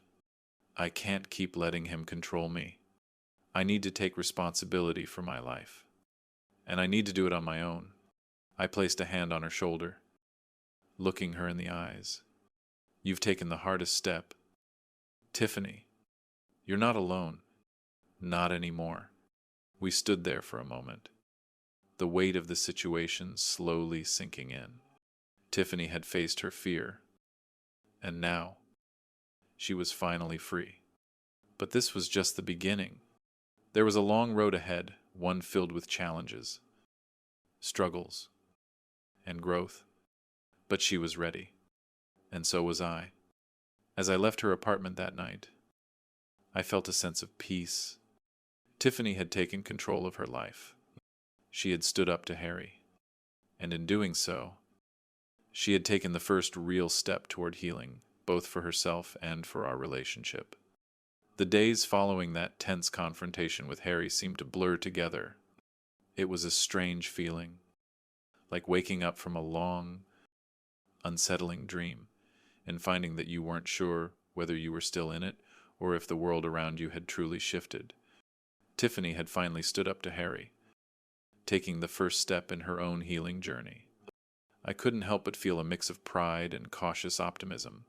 I can't keep letting him control me. I need to take responsibility for my life. And I need to do it on my own." I placed a hand on her shoulder, looking her in the eyes. "You've taken the hardest step. Tiffany, you're not alone. Not anymore." We stood there for a moment, the weight of the situation slowly sinking in. Tiffany had faced her fear, and now she was finally free. But this was just the beginning. There was a long road ahead, one filled with challenges, struggles, and growth. But she was ready, and so was I. As I left her apartment that night, I felt a sense of peace. Tiffany had taken control of her life. She had stood up to Harry, and in doing so, she had taken the first real step toward healing, both for herself and for our relationship. The days following that tense confrontation with Harry seemed to blur together. It was a strange feeling, like waking up from a long, unsettling dream and finding that you weren't sure whether you were still in it or if the world around you had truly shifted. Tiffany had finally stood up to Harry, taking the first step in her own healing journey. I couldn't help but feel a mix of pride and cautious optimism.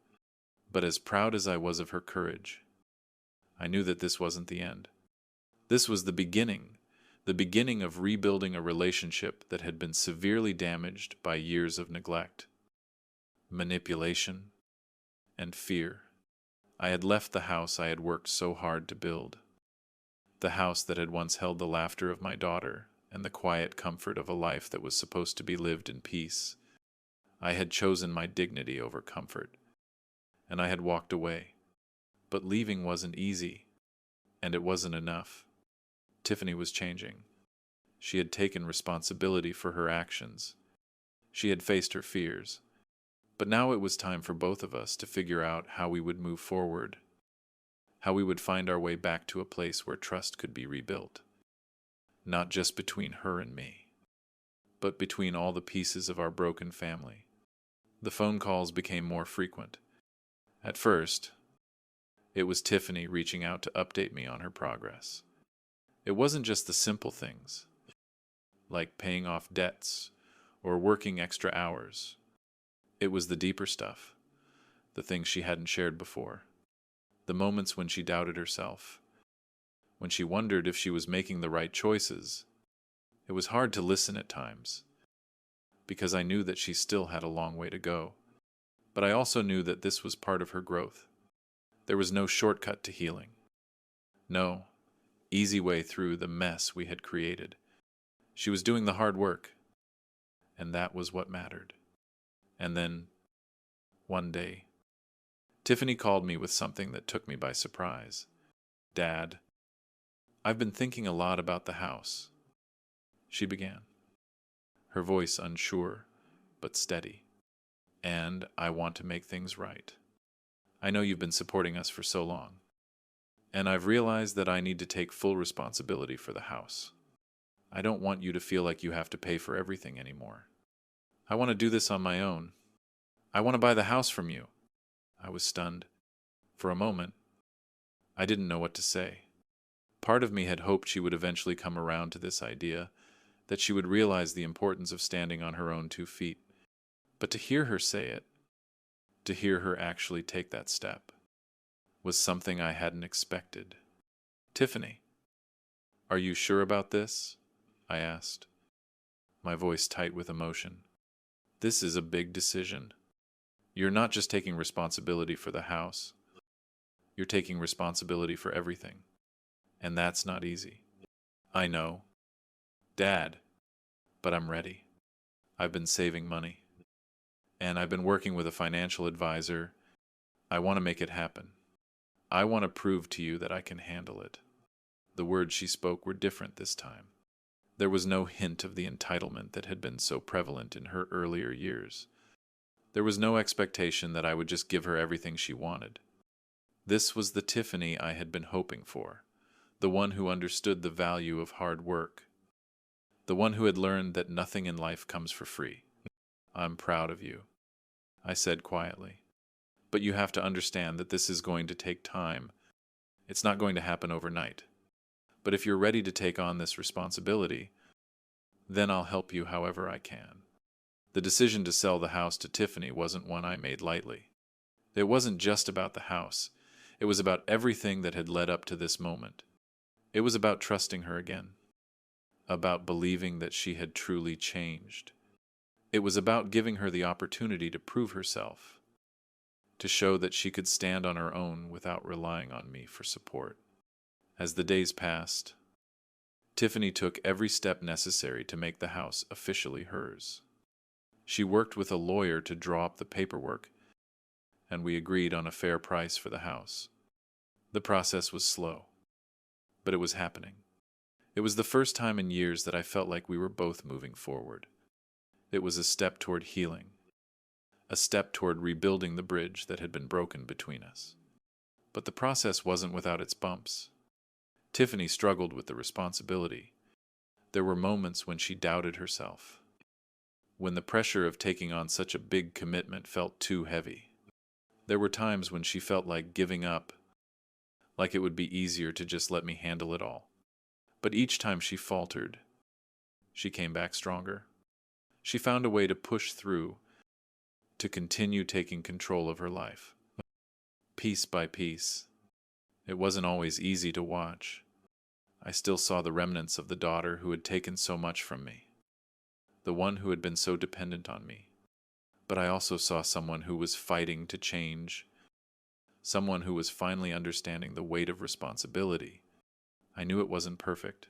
But as proud as I was of her courage, I knew that this wasn't the end. This was the beginning of rebuilding a relationship that had been severely damaged by years of neglect, manipulation, and fear. I had left the house I had worked so hard to build, the house that had once held the laughter of my daughter and the quiet comfort of a life that was supposed to be lived in peace. I had chosen my dignity over comfort, and I had walked away. But leaving wasn't easy, and it wasn't enough. Tiffany was changing. She had taken responsibility for her actions. She had faced her fears. But now it was time for both of us to figure out how we would move forward, how we would find our way back to a place where trust could be rebuilt. Not just between her and me, but between all the pieces of our broken family. The phone calls became more frequent. At first, it was Tiffany reaching out to update me on her progress. It wasn't just the simple things, like paying off debts or working extra hours. It was the deeper stuff, the things she hadn't shared before, the moments when she doubted herself, when she wondered if she was making the right choices. It was hard to listen at times, because I knew that she still had a long way to go. But I also knew that this was part of her growth. There was no shortcut to healing. No easy way through the mess we had created. She was doing the hard work, and that was what mattered. And then, one day, Tiffany called me with something that took me by surprise. "Dad, I've been thinking a lot about the house," she began, her voice unsure but steady. "And I want to make things right. I know you've been supporting us for so long, and I've realized that I need to take full responsibility for the house. I don't want you to feel like you have to pay for everything anymore. I want to do this on my own. I want to buy the house from you." I was stunned. For a moment, I didn't know what to say. Part of me had hoped she would eventually come around to this idea, that she would realize the importance of standing on her own 2 feet. But to hear her say it, to hear her actually take that step, was something I hadn't expected. "Tiffany, are you sure about this?" I asked, my voice tight with emotion. "This is a big decision. You're not just taking responsibility for the house. You're taking responsibility for everything. And that's not easy." "I know, Dad, but I'm ready. I've been saving money, and I've been working with a financial advisor. I want to make it happen. I want to prove to you that I can handle it." The words she spoke were different this time. There was no hint of the entitlement that had been so prevalent in her earlier years. There was no expectation that I would just give her everything she wanted. This was the Tiffany I had been hoping for, the one who understood the value of hard work, the one who had learned that nothing in life comes for free. "I'm proud of you," I said quietly. "But you have to understand that this is going to take time. It's not going to happen overnight. But if you're ready to take on this responsibility, then I'll help you however I can." The decision to sell the house to Tiffany wasn't one I made lightly. It wasn't just about the house. It was about everything that had led up to this moment. It was about trusting her again, about believing that she had truly changed. It was about giving her the opportunity to prove herself, to show that she could stand on her own without relying on me for support. As the days passed, Tiffany took every step necessary to make the house officially hers. She worked with a lawyer to draw up the paperwork, and we agreed on a fair price for the house. The process was slow, but it was happening. It was the first time in years that I felt like we were both moving forward. It was a step toward healing, a step toward rebuilding the bridge that had been broken between us. But the process wasn't without its bumps. Tiffany struggled with the responsibility. There were moments when she doubted herself, when the pressure of taking on such a big commitment felt too heavy. There were times when she felt like giving up, like it would be easier to just let me handle it all. But each time she faltered, she came back stronger. She found a way to push through, to continue taking control of her life. Piece by piece. It wasn't always easy to watch. I still saw the remnants of the daughter who had taken so much from me, the one who had been so dependent on me. But I also saw someone who was fighting to change, someone who was finally understanding the weight of responsibility. I knew it wasn't perfect.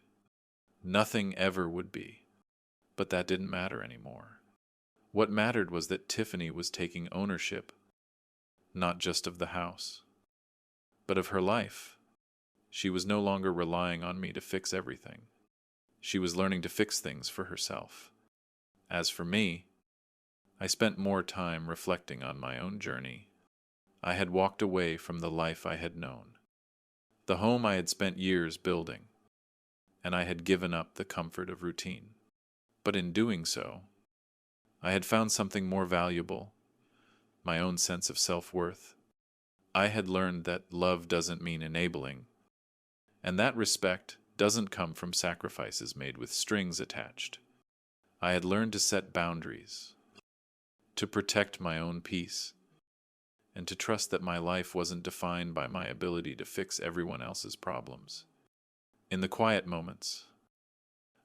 Nothing ever would be. But that didn't matter anymore. What mattered was that Tiffany was taking ownership, not just of the house, but of her life. She was no longer relying on me to fix everything. She was learning to fix things for herself. As for me, I spent more time reflecting on my own journey. I had walked away from the life I had known, the home I had spent years building, and I had given up the comfort of routine. But in doing so, I had found something more valuable, my own sense of self-worth. I had learned that love doesn't mean enabling, and that respect doesn't come from sacrifices made with strings attached. I had learned to set boundaries, to protect my own peace, and to trust that my life wasn't defined by my ability to fix everyone else's problems. In the quiet moments,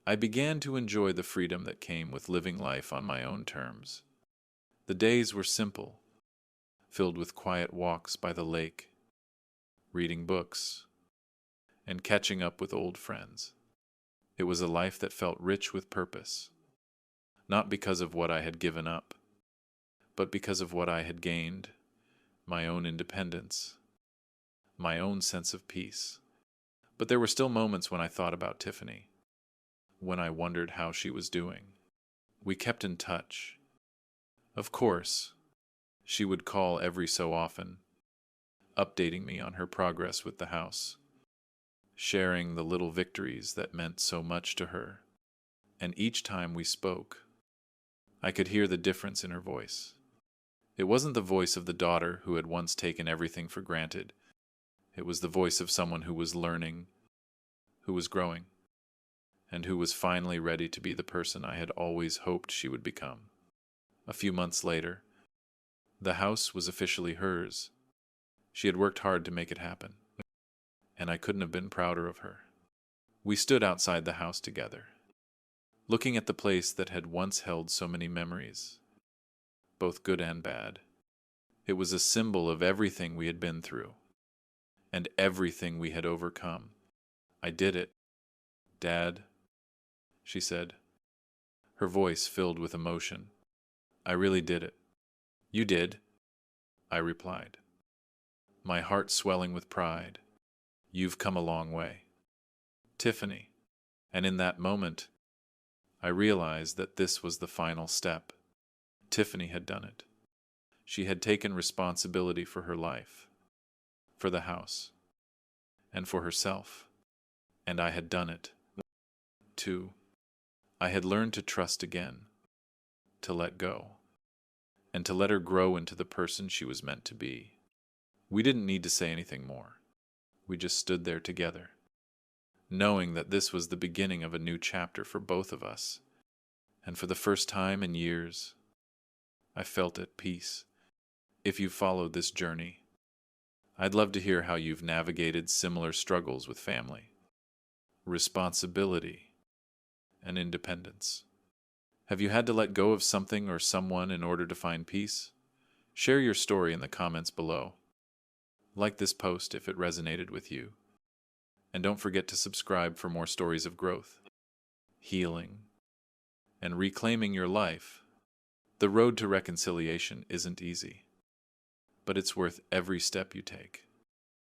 I began to enjoy the freedom that came with living life on my own terms. The days were simple, filled with quiet walks by the lake, reading books, and catching up with old friends. It was a life that felt rich with purpose, not because of what I had given up, but because of what I had gained, my own independence, my own sense of peace. But there were still moments when I thought about Tiffany, when I wondered how she was doing. We kept in touch. Of course, she would call every so often, updating me on her progress with the house, sharing the little victories that meant so much to her. And each time we spoke, I could hear the difference in her voice. It wasn't the voice of the daughter who had once taken everything for granted. It was the voice of someone who was learning, who was growing, and who was finally ready to be the person I had always hoped she would become. A few months later, the house was officially hers. She had worked hard to make it happen, and I couldn't have been prouder of her. We stood outside the house together, looking at the place that had once held so many memories, both good and bad. It was a symbol of everything we had been through, and everything we had overcome. I did it, Dad, she said, her voice filled with emotion. I really did it. You did, I replied, my heart swelling with pride. You've come a long way, Tiffany. And in that moment, I realized that this was the final step. Tiffany had done it. She had taken responsibility for her life, for the house, and for herself. And I had done it, too. I had learned to trust again, to let go, and to let her grow into the person she was meant to be. We didn't need to say anything more. We just stood there together, knowing that this was the beginning of a new chapter for both of us. And for the first time in years, I felt at peace. If you've followed this journey, I'd love to hear how you've navigated similar struggles with family, responsibility, and independence. Have you had to let go of something or someone in order to find peace? Share your story in the comments below. Like this post if it resonated with you. And don't forget to subscribe for more stories of growth, healing, and reclaiming your life. The road to reconciliation isn't easy, but it's worth every step you take.